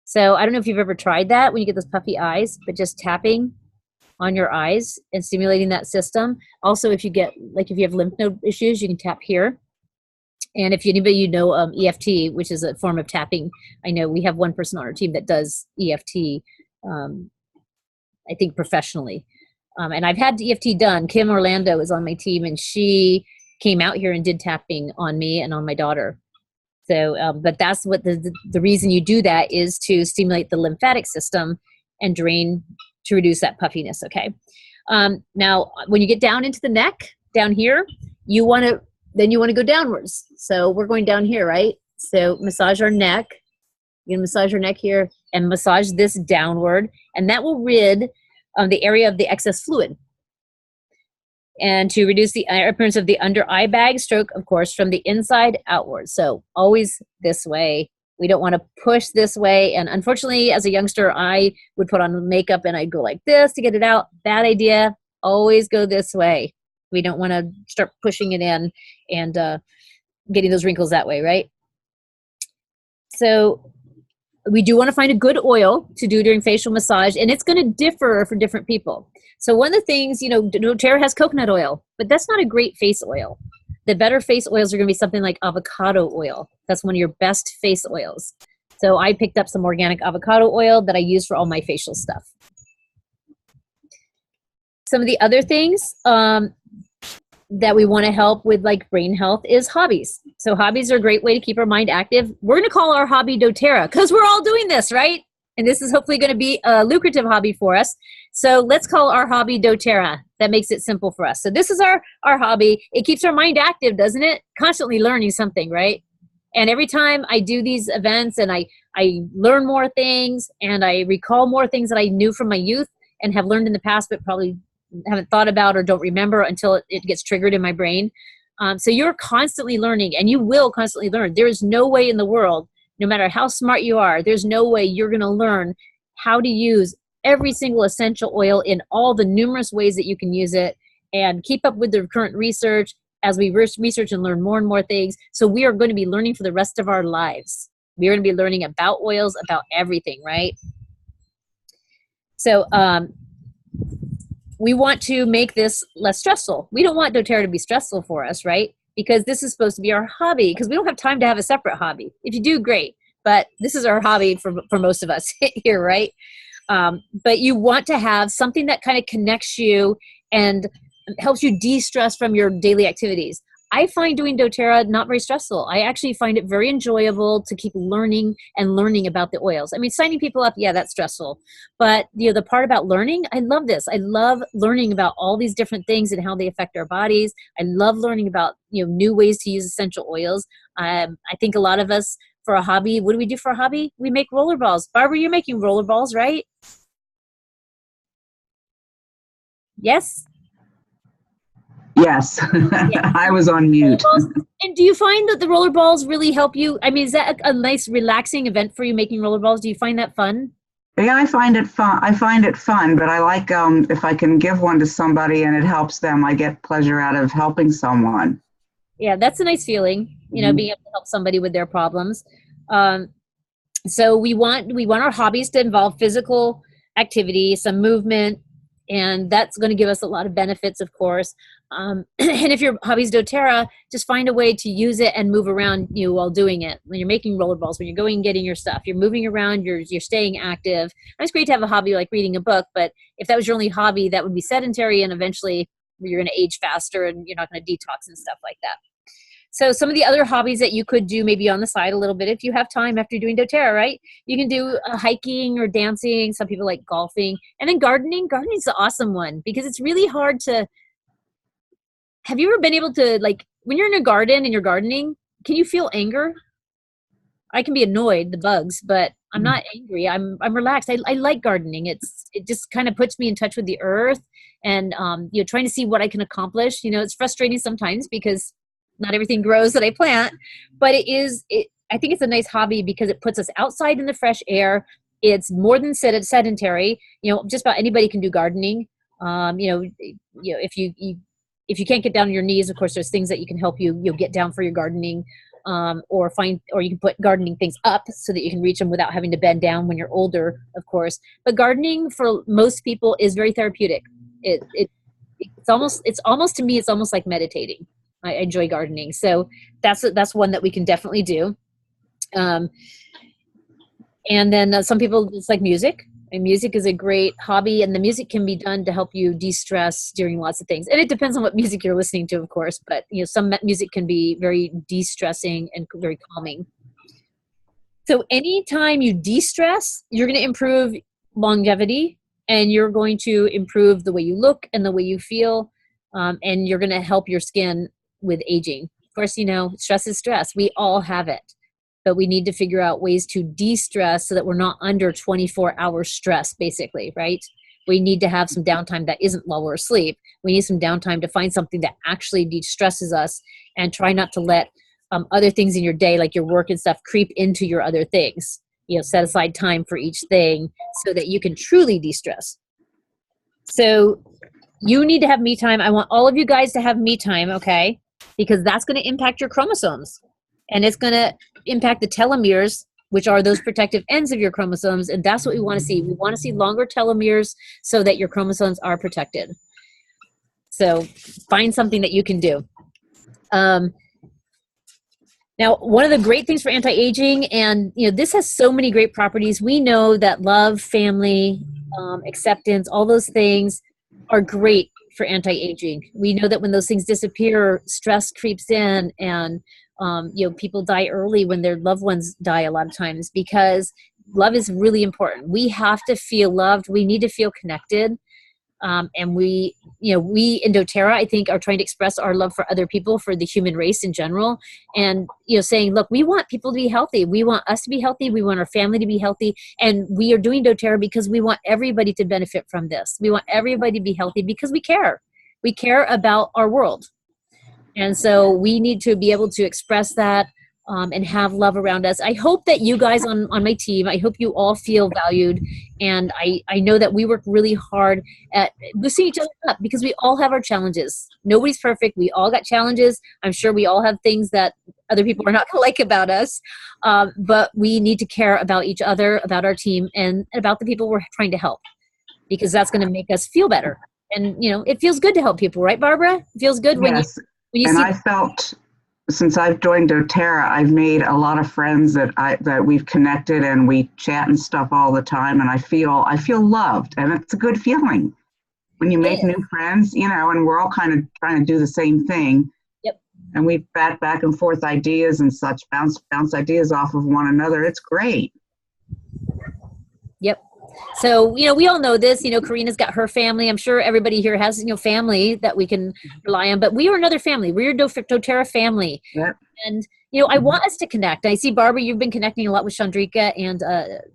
A: So I don't know if you've ever tried that when you get those puffy eyes, but just tapping on your eyes and stimulating that system. Also, if you have lymph node issues, you can tap here. And if anybody EFT, which is a form of tapping, I know we have one person on our team that does EFT, I think professionally. And I've had EFT done. Kim Orlando is on my team, and she came out here and did tapping on me and on my daughter. So, but that's what the reason you do that is to stimulate the lymphatic system and drain to reduce that puffiness, okay? Now, when you get down into the neck, down here, you want to go downwards. So we're going down here, right? So massage our neck. You're going to massage your neck here and massage this downward, and that will rid the area of the excess fluid. And to reduce the appearance of the under eye bag, stroke, of course, from the inside outwards. So always this way. We don't want to push this way. And unfortunately, as a youngster, I would put on makeup and I'd go like this to get it out. Bad idea. Always go this way. We don't want to start pushing it in and getting those wrinkles that way, right? So we do want to find a good oil to do during facial massage, and it's going to differ for different people. So one of the things, doTERRA has coconut oil, but that's not a great face oil. The better face oils are going to be something like avocado oil. That's one of your best face oils. So I picked up some organic avocado oil that I use for all my facial stuff. Some of the other things that we want to help with, like brain health, is hobbies. So hobbies are a great way to keep our mind active. We're going to call our hobby doTERRA because we're all doing this, right? And this is hopefully going to be a lucrative hobby for us. So let's call our hobby doTERRA. That makes it simple for us. So this is our hobby. It keeps our mind active, doesn't it? Constantly learning something, right? And every time I do these events and I learn more things and I recall more things that I knew from my youth and have learned in the past but probably haven't thought about or don't remember until it gets triggered in my brain. So you're constantly learning, and you will constantly learn. There is no way in the world, no matter how smart you are, there's no way you're going to learn how to use every single essential oil in all the numerous ways that you can use it and keep up with the current research as we research and learn more and more things. So we are going to be learning for the rest of our lives. We're going to be learning about oils, about everything, right? So we want to make this less stressful. We don't want doTERRA to be stressful for us, right? Because this is supposed to be our hobby, because we don't have time to have a separate hobby. If you do, great. But this is our hobby for most of us here, right? But you want to have something that kind of connects you and helps you de-stress from your daily activities. I find doing doTERRA not very stressful. I actually find it very enjoyable to keep learning and learning about the oils. I mean, signing people up, yeah, that's stressful. But the part about learning, I love this. I love learning about all these different things and how they affect our bodies. I love learning about new ways to use essential oils. I think a lot of us, for a hobby, what do we do for a hobby? We make roller balls. Barbara, you're making roller balls, right? Yes?
B: Yes,
A: Yeah.
B: I was on mute.
A: And do you find that the roller balls really help you? I mean, is that a nice relaxing event for you, making roller balls? Do you find that fun?
B: Yeah, I find it fun. I find it fun, but I like if I can give one to somebody and it helps them, I get pleasure out of helping someone.
A: Yeah, that's a nice feeling,
B: Mhm.
A: being able to help somebody with their problems. Um, so we want our hobbies to involve physical activity, some movement, and that's going to give us a lot of benefits, of course. And if your hobbies doTERRA, just find a way to use it and move around you while doing it. When you're making rollerballs, when you're going and getting your stuff, you're moving around, you're staying active. And it's great to have a hobby like reading a book, but if that was your only hobby, that would be sedentary, and eventually you're going to age faster and you're not going to detox and stuff like that. So some of the other hobbies that you could do maybe on the side a little bit, if you have time after doing doTERRA, right? You can do hiking or dancing. Some people like golfing. And then gardening. Gardening is the awesome one because it's really hard to, have you ever been able to, like, when you're in a garden and you're gardening, can you feel anger? I can be annoyed, the bugs, but I'm not angry. I'm relaxed. I like gardening. It just kind of puts me in touch with the earth and trying to see what I can accomplish. It's frustrating sometimes because not everything grows that I plant, but I think it's a nice hobby because it puts us outside in the fresh air. It's more than sedentary. Just about anybody can do gardening. If you can't get down on your knees, of course, there's things that you can help you'll get down for your gardening, or you can put gardening things up so that you can reach them without having to bend down when you're older, of course. But gardening for most people is very therapeutic. It's almost to me, it's almost like meditating. I enjoy gardening, so that's one that we can definitely do. Um, and then some people just like music. And music is a great hobby, and the music can be done to help you de-stress during lots of things. And it depends on what music you're listening to, of course, but some music can be very de-stressing and very calming. So anytime you de-stress, you're going to improve longevity, and you're going to improve the way you look and the way you feel, and you're going to help your skin with aging. Of course, stress is stress. We all have it. But we need to figure out ways to de-stress so that we're not under 24-hour stress, basically, right? We need to have some downtime that isn't while we're asleep. We need some downtime to find something that actually de-stresses us, and try not to let other things in your day, like your work and stuff, creep into your other things. Set aside time for each thing so that you can truly de-stress. So you need to have me time. I want all of you guys to have me time, okay? Because that's going to impact your chromosomes. And it's going to impact the telomeres, which are those protective ends of your chromosomes. And that's what we want to see. We want to see longer telomeres so that your chromosomes are protected. So find something that you can do. Now, one of the great things for anti-aging, and this has so many great properties. We know that love, family, acceptance, all those things are great for anti-aging. We know that when those things disappear, stress creeps in, and people die early when their loved ones die a lot of times, because love is really important. We have to feel loved. We need to feel connected. And we in doTERRA, I think, are trying to express our love for other people, for the human race in general, and saying, look, we want people to be healthy. We want us to be healthy. We want our family to be healthy, and we are doing doTERRA because we want everybody to benefit from this. We want everybody to be healthy because we care. We care about our world, and so we need to be able to express that. And have love around us. I hope that you guys on my team, I hope you all feel valued. And I know that we work really hard at boosting each other up, because we all have our challenges. Nobody's perfect. We all got challenges. I'm sure we all have things that other people are not going to like about us. But we need to care about each other, about our team, and about the people we're trying to help, because that's going to make us feel better. And, it feels good to help people, right, Barbara? It feels good
B: Yes,
A: when you
B: and
A: see.
B: I felt, since I've joined doTERRA, I've made a lot of friends that we've connected, and we chat and stuff all the time, and I feel loved, and it's a good feeling when you make new friends, and we're all kind of trying to do the same thing.
A: Yep.
B: And we bat back and forth ideas and such, bounce ideas off of one another. It's great.
A: Yep. So, we all know this, Karina's got her family. I'm sure everybody here has, family that we can rely on, but we are another family. We're doTERRA family.
B: Yep.
A: And, I want us to connect. I see, Barbara, you've been connecting a lot with Chandrika and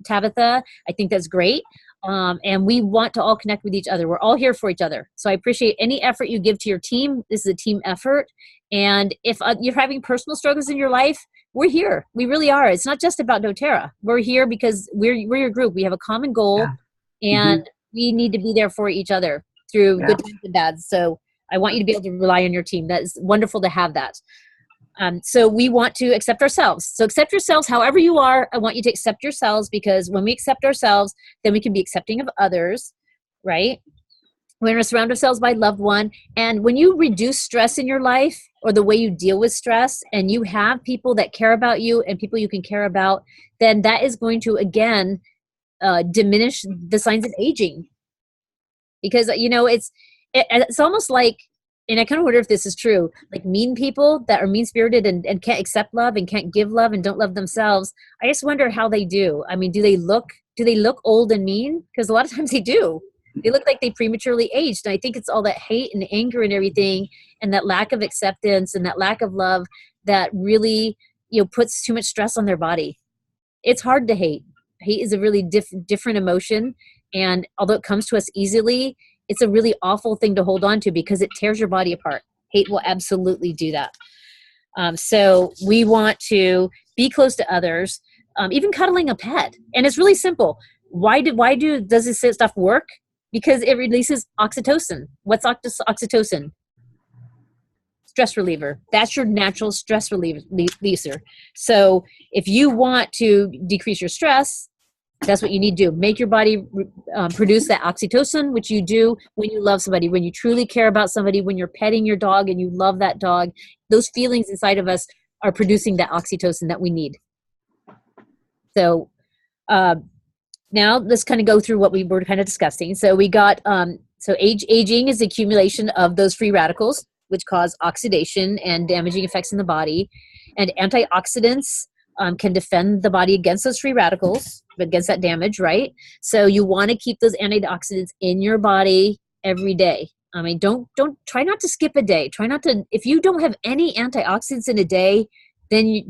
A: Tabitha. I think that's great. And we want to all connect with each other. We're all here for each other. So I appreciate any effort you give to your team. This is a team effort. And if you're having personal struggles in your life, we're here. We really are. It's not just about doTERRA. We're here because we're your group. We have a common goal, and we need to be there for each other through good times and bad. So I want you to be able to rely on your team. That is wonderful to have that. So we want to accept ourselves. So accept yourselves however you are. I want you to accept yourselves, because when we accept ourselves, then we can be accepting of others, right? We're going to surround ourselves by loved one. And when you reduce stress in your life, or the way you deal with stress, and you have people that care about you and people you can care about, then that is going to, again, diminish the signs of aging. Because, it's almost like, and I kind of wonder if this is true, like mean people that are mean-spirited and can't accept love and can't give love and don't love themselves. I just wonder how they do. I mean, do they look old and mean? Because a lot of times they do. They look like they prematurely aged. And I think it's all that hate and anger and everything, and that lack of acceptance and that lack of love that really, puts too much stress on their body. It's hard to hate. Hate is a really different emotion. And although it comes to us easily, it's a really awful thing to hold on to, because it tears your body apart. Hate will absolutely do that. So we want to be close to others, even cuddling a pet. And it's really simple. Does this stuff work? Because it releases oxytocin. What's oxytocin? Stress reliever. That's your natural stress releaser. So if you want to decrease your stress, that's what you need to do. Make your body produce that oxytocin, which you do when you love somebody, when you truly care about somebody, when you're petting your dog and you love that dog. Those feelings inside of us are producing that oxytocin that we need. So now let's kind of go through what we were kind of discussing. So we got, aging is the accumulation of those free radicals, which cause oxidation and damaging effects in the body. And antioxidants can defend the body against those free radicals, against that damage, right? So you want to keep those antioxidants in your body every day. I mean, don't try not to skip a day. Try not to, if you don't have any antioxidants in a day, then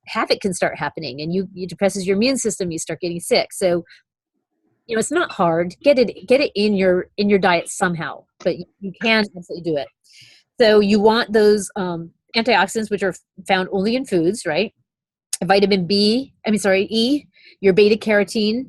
A: havoc can start happening, and it depresses your immune system. You start getting sick. So, it's not hard. Get it in your diet somehow, but you can absolutely do it. So you want those antioxidants, which are found only in foods, right? Vitamin E, your beta carotene,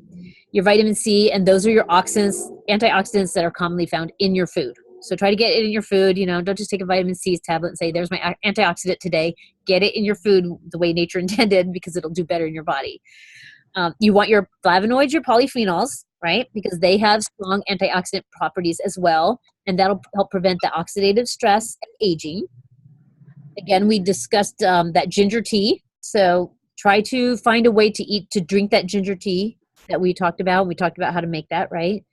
A: your vitamin C, and those are your antioxidants that are commonly found in your food. So try to get it in your food. Don't just take a vitamin C tablet and say, there's my antioxidant today. Get it in your food the way nature intended, because it'll do better in your body. You want your flavonoids, your polyphenols, right? Because they have strong antioxidant properties as well, and that'll help prevent the oxidative stress and aging. Again, we discussed that ginger tea. So try to find a way to drink that ginger tea that we talked about. We talked about how to make that, right?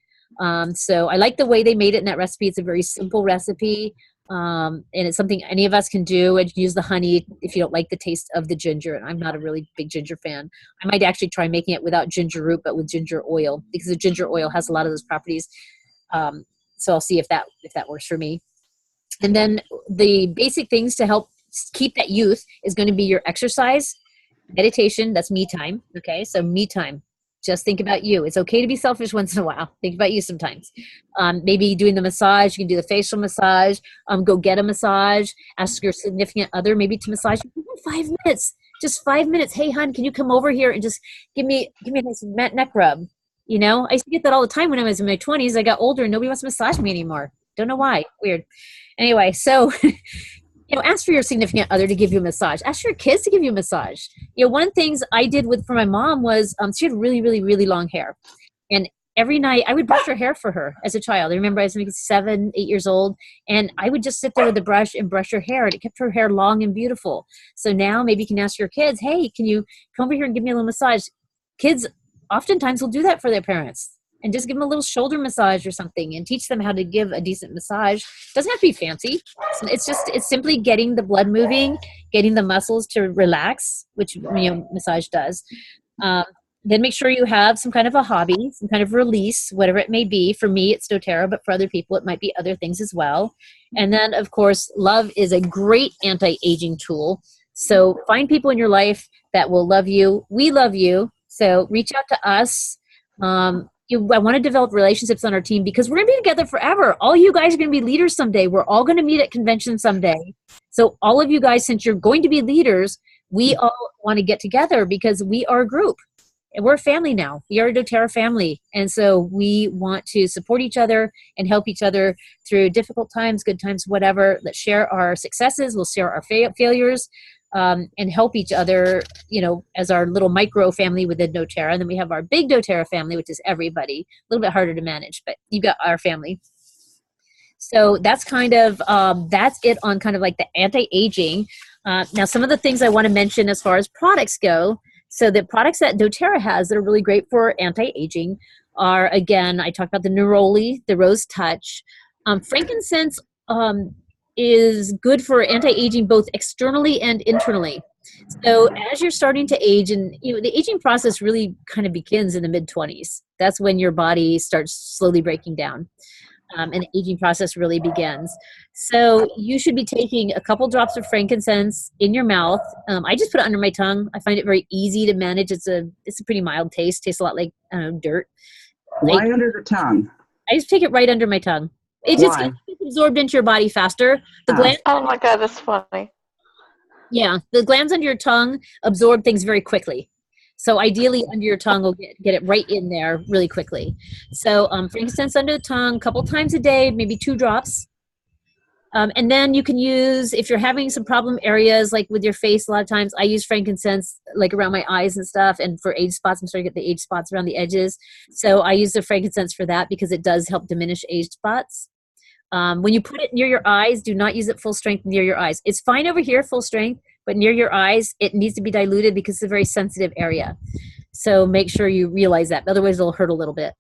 A: So I like the way they made it in that recipe. It's a very simple recipe. And it's something any of us can do, and use the honey if you don't like the taste of the ginger. And I'm not a really big ginger fan. I might actually try making it without ginger root, but with ginger oil, because the ginger oil has a lot of those properties. So I'll see if that works for me. And then the basic things to help keep that youth is going to be your exercise, meditation. That's me time. Okay. So me time. Just think about you. It's okay to be selfish once in a while. Think about you sometimes. Maybe doing the massage. You can do the facial massage. Go get a massage. Ask your significant other maybe to massage you for 5 minutes. Just 5 minutes. Hey, hon, can you come over here and just give me a nice neck rub? I used to get that all the time when I was in my 20s. I got older and nobody wants to massage me anymore. Don't know why. Weird. Anyway, so ask for your significant other to give you a massage. Ask your kids to give you a massage. One of the things I did for my mom was she had really, really, really long hair. And every night I would brush her hair for her as a child. I remember I was maybe 7, 8 years old, and I would just sit there with the brush and brush her hair, and it kept her hair long and beautiful. So now maybe you can ask your kids, hey, can you come over here and give me a little massage? Kids oftentimes will do that for their parents. and just give them a little shoulder massage or something and teach them how to give a decent massage. It doesn't have to be fancy. It's simply getting the blood moving, getting the muscles to relax, which massage does. Then make sure you have some kind of a hobby, some kind of release, whatever it may be. For me, it's doTERRA, but for other people, it might be other things as well. And then, of course, love is a great anti-aging tool. So find people in your life that will love you. We love you. So reach out to us. I want to develop relationships on our team because we're going to be together forever. All you guys are going to be leaders someday. We're all going to meet at convention someday. So all of you guys, since you're going to be leaders, we all want to get together because we are a group. And we're a family now. We are a doTERRA family. And so we want to support each other and help each other through difficult times, good times, whatever. Let's share our successes. We'll share our failures and help each other, as our little micro family within doTERRA. And then we have our big doTERRA family, which is everybody. A little bit harder to manage, but you've got our family. So that's that's it on kind of like the anti-aging. Now, some of the things I want to mention as far as products go. So the products that doTERRA has that are really great for anti-aging are, again, I talked about the neroli, the rose touch. Frankincense is good for anti-aging both externally and internally. So as you're starting to age, and the aging process really kind of begins in the mid-20s. That's when your body starts slowly breaking down. And the aging process really begins. So you should be taking a couple drops of frankincense in your mouth. I just put it under my tongue. I find it very easy to manage. It's a pretty mild taste. Tastes a lot like dirt.
B: Why under the tongue?
A: I just take it right under my tongue. It just gets absorbed into your body faster. The glands.
C: Oh my God, that's funny.
A: Yeah, the glands under your tongue absorb things very quickly. So ideally under your tongue will get it right in there really quickly. So frankincense under the tongue a couple times a day, maybe 2 drops. And then you can use, if you're having some problem areas like with your face, a lot of times I use frankincense like around my eyes and stuff, and for age spots, I'm starting to get the age spots around the edges. So I use the frankincense for that because it does help diminish age spots. When you put it near your eyes, do not use it full strength near your eyes. It's fine over here, full strength, but near your eyes, it needs to be diluted because it's a very sensitive area. So make sure you realize that. Otherwise, it'll hurt a little bit.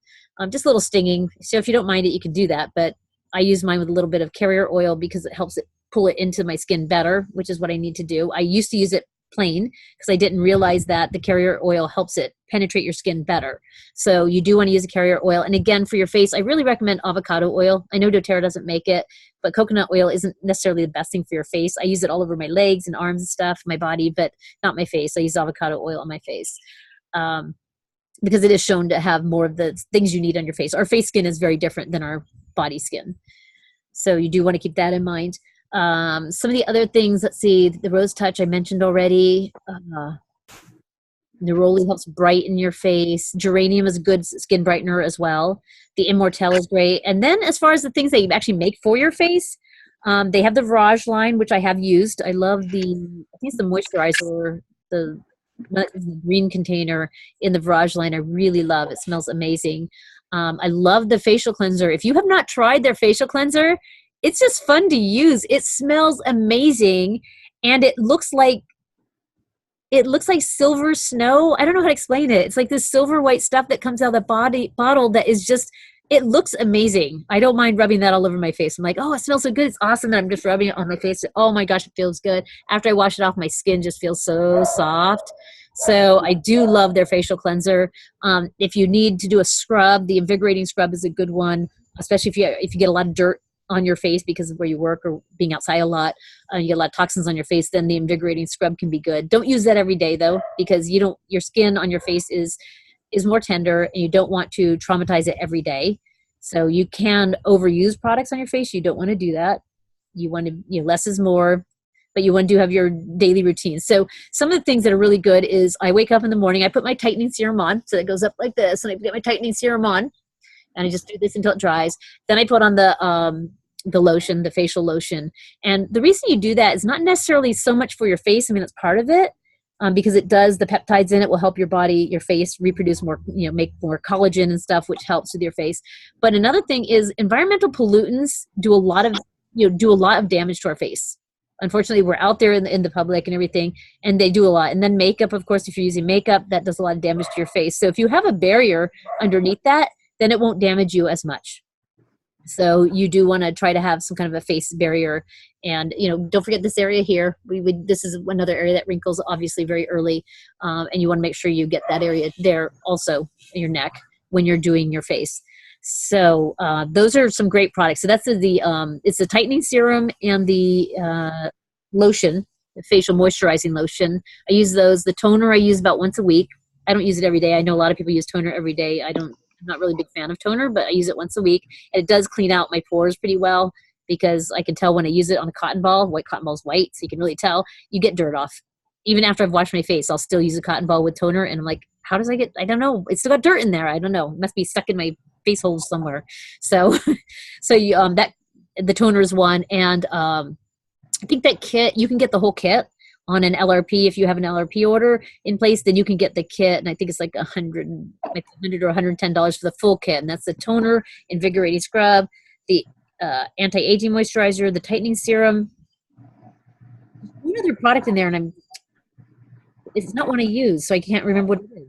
A: Just a little stinging. So if you don't mind it, you can do that. But I use mine with a little bit of carrier oil because it helps it pull it into my skin better, which is what I need to do. I used to use it plain because I didn't realize that the carrier oil helps it penetrate your skin better. So you do want to use a carrier oil. And again, for your face, I really recommend avocado oil. I know doTERRA doesn't make it, but coconut oil isn't necessarily the best thing for your face. I use it all over my legs and arms and stuff, my body, but not my face. I use avocado oil on my face because it is shown to have more of the things you need on your face. Our face skin is very different than our body skin. So you do want to keep that in mind. Some of the other things, let's see, the rose touch I mentioned already. Neroli helps brighten your face. Geranium is a good skin brightener as well. The Immortelle is great. And then as far as the things that you actually make for your face, they have the Virage line, which I have used. I love I think it's the moisturizer, the green container in the Virage line. I really love. It smells amazing. I love the facial cleanser. If you have not tried their facial cleanser, it's just fun to use. It smells amazing, and it looks like silver snow. I don't know how to explain it. It's like this silver white stuff that comes out of the bottle that is just, it looks amazing. I don't mind rubbing that all over my face. I'm like, oh, it smells so good. It's awesome that I'm just rubbing it on my face. Oh my gosh, it feels good. After I wash it off, my skin just feels so soft. So I do love their facial cleanser. If you need to do a scrub, the invigorating scrub is a good one, especially if you get a lot of dirt on your face because of where you work or being outside a lot, you get a lot of toxins on your face, then the invigorating scrub can be good. Don't use that every day though, because your skin on your face is more tender and you don't want to traumatize it every day. So you can overuse products on your face. You don't want to do that. You want to, less is more, but you want to have your daily routine. So some of the things that are really good is I wake up in the morning, I put my tightening serum on, so it goes up like this, and I get my tightening serum on, and I just do this until it dries. Then I put on the lotion, the facial lotion. And the reason you do that is not necessarily so much for your face. I mean, it's part of it because it does, the peptides in it will help your body, your face reproduce more, make more collagen and stuff, which helps with your face. But another thing is environmental pollutants do a lot of damage to our face. Unfortunately, we're out there in the public and everything, and they do a lot. And then makeup, of course, if you're using makeup, that does a lot of damage to your face. So if you have a barrier underneath that, then it won't damage you as much. So you do want to try to have some kind of a face barrier. And, don't forget this area here. This is another area that wrinkles obviously very early. And you want to make sure you get that area there also in your neck when you're doing your face. So those are some great products. So that's it's the tightening serum and the lotion, the facial moisturizing lotion. I use those. The toner I use about once a week. I don't use it every day. I know a lot of people use toner every day. I'm not really a big fan of toner, but I use it once a week. And it does clean out my pores pretty well, because I can tell when I use it on a cotton ball. White cotton ball is white, so you can really tell. You get dirt off. Even after I've washed my face, I'll still use a cotton ball with toner, and I'm like, how does I don't know. It's still got dirt in there. I don't know. It must be stuck in my face holes somewhere. So, the toner is one. And I think that kit, you can get the whole kit on an LRP. If you have an LRP order in place, then you can get the kit, and I think it's like $100 or $110 for the full kit. And that's the toner, invigorating scrub, the anti-aging moisturizer, the tightening serum. One other product in there, and it's not one I use, so I can't remember what it is.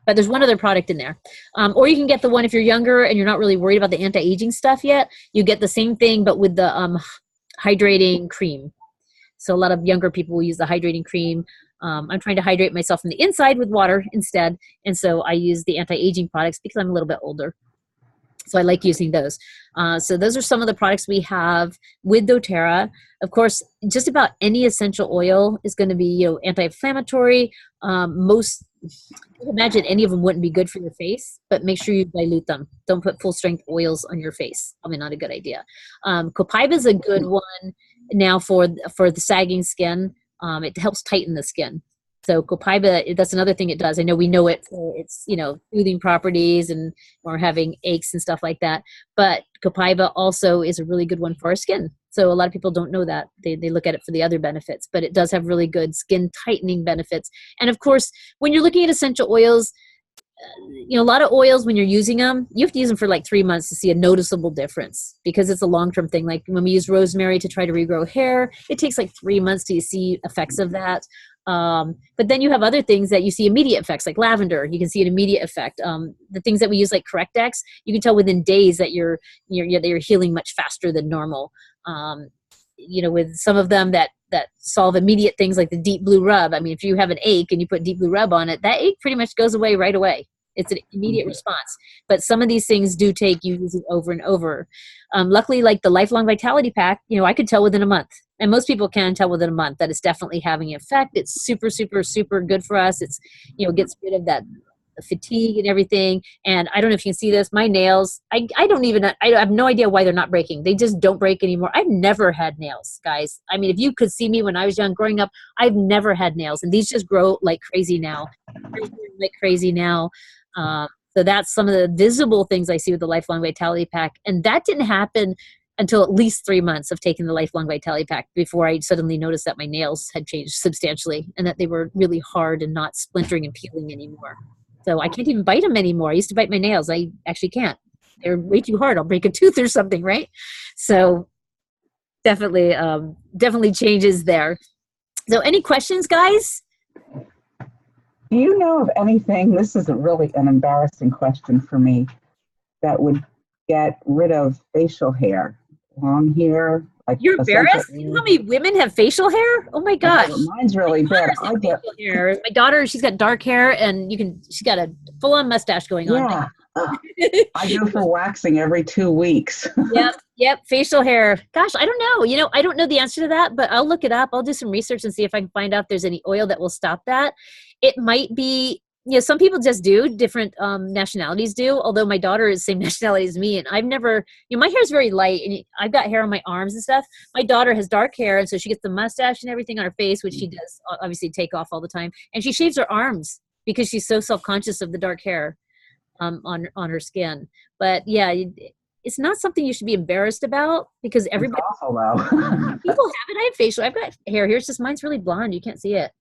A: But there's one other product in there. Or you can get the one, if you're younger and you're not really worried about the anti-aging stuff yet, you get the same thing, but with the hydrating cream. So a lot of younger people will use the hydrating cream. I'm trying to hydrate myself from the inside with water instead. And so I use the anti-aging products because I'm a little bit older. So I like using those. So those are some of the products we have with doTERRA. Of course, just about any essential oil is going to be, anti-inflammatory. Imagine any of them wouldn't be good for your face, but make sure you dilute them. Don't put full strength oils on your face. Probably not a good idea. Copaiba is a good one now for the sagging skin. It helps tighten the skin. So Copaiba, that's another thing it does. I know we know it for its, soothing properties and or having aches and stuff like that. But Copaiba also is a really good one for our skin. So a lot of people don't know that. They look at it for the other benefits, but it does have really good skin tightening benefits. And of course, when you're looking at essential oils, a lot of oils, when you're using them, you have to use them for like 3 months to see a noticeable difference, because it's a long-term thing. Like when we use rosemary to try to regrow hair, it takes like 3 months to see effects of that. But then you have other things that you see immediate effects, like lavender. You can see an immediate effect. The things that we use, like Correctex, you can tell within days that you're healing much faster than normal. With some of them that solve immediate things, like the deep blue rub. I mean, if you have an ache and you put deep blue rub on it, that ache pretty much goes away right away. It's an immediate response. But some of these things do take you using over and over. Luckily, like the Lifelong Vitality Pack, I could tell within a month. And most people can tell within a month that it's definitely having an effect. It's super, super, super good for us. It's, gets rid of that fatigue and everything. And I don't know if you can see this, my nails, I have no idea why they're not breaking. They just don't break anymore. I've never had nails, guys. I mean, if you could see me when I was young growing up, I've never had nails, and these just grow like crazy now. So that's some of the visible things I see with the Lifelong Vitality Pack. And that didn't happen until at least 3 months of taking the Lifelong Vitality Pack before I suddenly noticed that my nails had changed substantially and that they were really hard and not splintering and peeling anymore. So I can't even bite them anymore. I used to bite my nails. I actually can't. They're way too hard. I'll break a tooth or something, right? So definitely changes there. So any questions, guys?
B: Do you know of anything, this is really an embarrassing question for me, that would get rid of facial hair, long hair? Like
A: you're embarrassed? You know how many women have facial hair? Oh my gosh.
B: Mine's really bad.
A: My daughter, she's got dark hair, and she's got a full-on mustache going on.
B: I go for waxing every 2 weeks.
A: Yep, facial hair. Gosh, I don't know. I don't know the answer to that, but I'll look it up. I'll do some research and see if I can find out if there's any oil that will stop that. It might be, some people just do, different nationalities do, although my daughter is the same nationality as me, and I've never, my hair is very light, and I've got hair on my arms and stuff. My daughter has dark hair, and so she gets the mustache and everything on her face, which she does obviously take off all the time, and she shaves her arms because she's so self-conscious of the dark hair on her skin. But yeah, it's not something you should be embarrassed about, because everybody,
B: it's awful, though.
A: people have it. I have facial. I've got hair here. It's just mine's really blonde. You can't see it.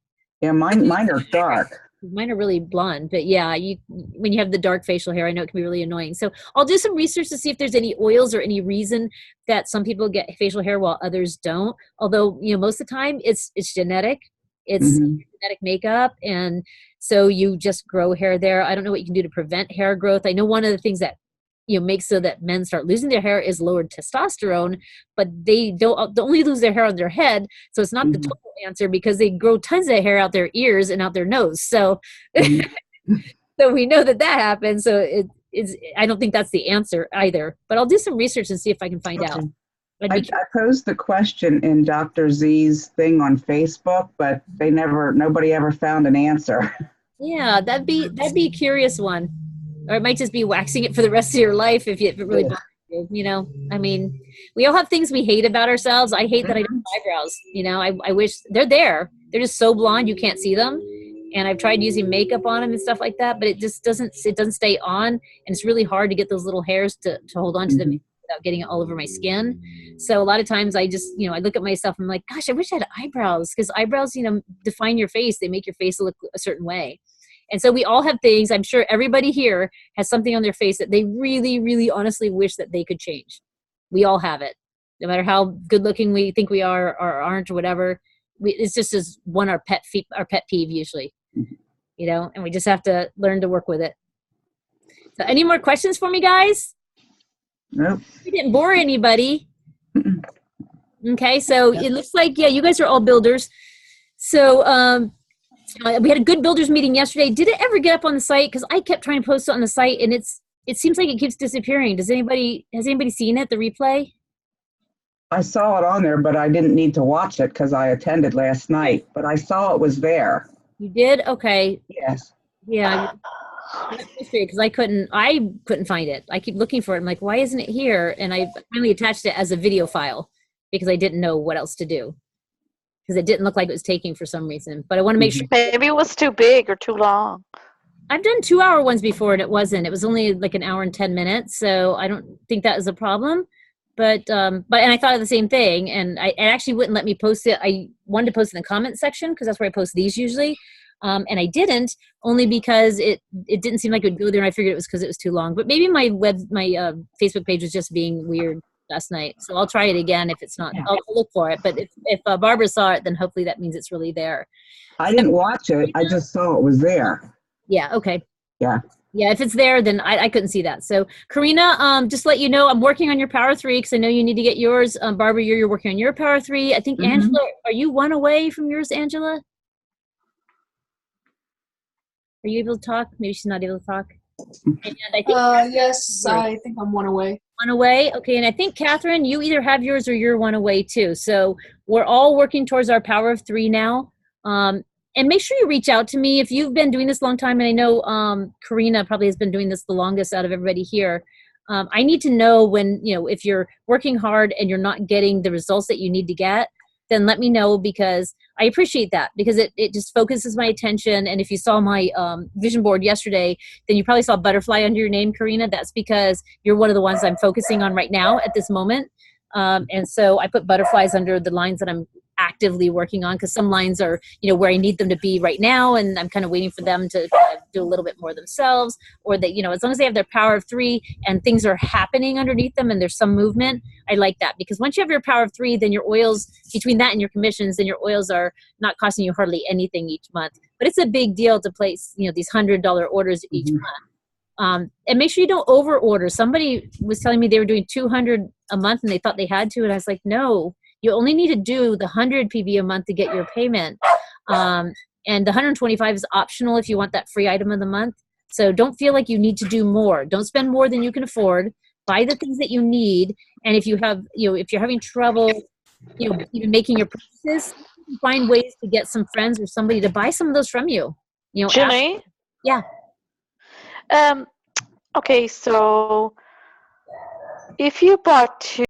B: Yeah, mine are dark.
A: Mine are really blonde, but yeah, when you have the dark facial hair, I know it can be really annoying. So I'll do some research to see if there's any oils or any reason that some people get facial hair while others don't. Although, most of the time it's genetic. It's genetic makeup, and so you just grow hair there. I don't know what you can do to prevent hair growth. I know one of the things that makes so that men start losing their hair is lowered testosterone, but they don't only lose their hair on their head. So it's not the total answer because they grow tons of hair out their ears and out their nose. So, so we know that happens. So I don't think that's the answer either, but I'll do some research and see if I can find out.
B: I posed the question in Dr. Z's thing on Facebook, but nobody ever found an answer.
A: Yeah, that'd be a curious one. Or it might just be waxing it for the rest of your life if it really bothers you, I mean, we all have things we hate about ourselves. I hate that I don't have eyebrows. I wish they're there. They're just so blonde you can't see them. And I've tried using makeup on them and stuff like that, but it just doesn't stay on. And it's really hard to get those little hairs to hold on to them without getting it all over my skin. So a lot of times I just, I look at myself and I'm like, gosh, I wish I had eyebrows, because eyebrows, define your face. They make your face look a certain way. And so we all have things. I'm sure everybody here has something on their face that they really, really honestly wish that they could change. We all have it. No matter how good looking we think we are or aren't or whatever. It's just as our pet peeve usually, and we just have to learn to work with it. So any more questions for me, guys?
B: Nope.
A: We didn't bore anybody. Okay, so it looks like, you guys are all builders. So we had a good builders meeting yesterday. Did it ever get up on the site? Because I kept trying to post it on the site, and it seems like it keeps disappearing. Has anybody seen it, the replay?
B: I saw it on there, but I didn't need to watch it because I attended last night. But I saw it was there.
A: You did? Okay.
B: Yes.
A: Yeah. Because I couldn't find it. I keep looking for it. I'm like, why isn't it here? And I finally attached it as a video file because I didn't know what else to do. Because it didn't look like it was taking for some reason. But I want to make sure.
C: Maybe it was too big or too long.
A: I've done 2-hour ones before and it wasn't. It was only like an hour and 10 minutes. So I don't think that is a problem. But and I thought of the same thing. And it actually wouldn't let me post it. I wanted to post in the comment section because that's where I post these usually. And I didn't, only because it didn't seem like it would go there. And I figured it was because it was too long. But maybe my Facebook page was just being weird last night. So I'll try it again if it's not. I'll look for it. But if Barbara saw it, then hopefully that means it's really there.
B: I didn't watch it. I just saw it was there.
A: Yeah. Okay.
B: Yeah.
A: Yeah. If it's there, then I couldn't see that. So Karina, just let you know, I'm working on your Power 3 because I know you need to get yours. Barbara, you're working on your Power 3. I think Angela, are you one away from yours, Angela? Are you able to talk? Maybe she's not able to talk. And I think
D: yes, I think I'm one away.
A: One away? Okay, and I think, Catherine, you either have yours or you're one away too. So we're all working towards our Power of 3 now. And make sure you reach out to me if you've been doing this a long time. And I know Karina probably has been doing this the longest out of everybody here. I need to know when, if you're working hard and you're not getting the results that you need to get, then let me know, because I appreciate that, because it just focuses my attention. And if you saw my vision board yesterday, then you probably saw butterfly under your name, Karina. That's because you're one of the ones I'm focusing on right now at this moment. And so I put butterflies under the lines that I'm actively working on, because some lines are, where I need them to be right now, and I'm kind of waiting for them to do a little bit more themselves, or that, as long as they have their Power of 3 and things are happening underneath them and there's some movement, I like that. Because once you have your Power of 3, then your oils, between that and your commissions, then your oils are not costing you hardly anything each month. But it's a big deal to place, these $100 orders each month. And make sure you don't over order. Somebody was telling me they were doing 200 a month and they thought they had to, and I was like, no, you only need to do the 100 PV a month to get your payment. And the 125 is optional if you want that free item of the month. So don't feel like you need to do more. Don't spend more than you can afford. Buy the things that you need. And if you have, if you're having trouble, even making your purchases, find ways to get some friends or somebody to buy some of those from you.
C: Julie?
A: Yeah.
C: Okay, so if you bought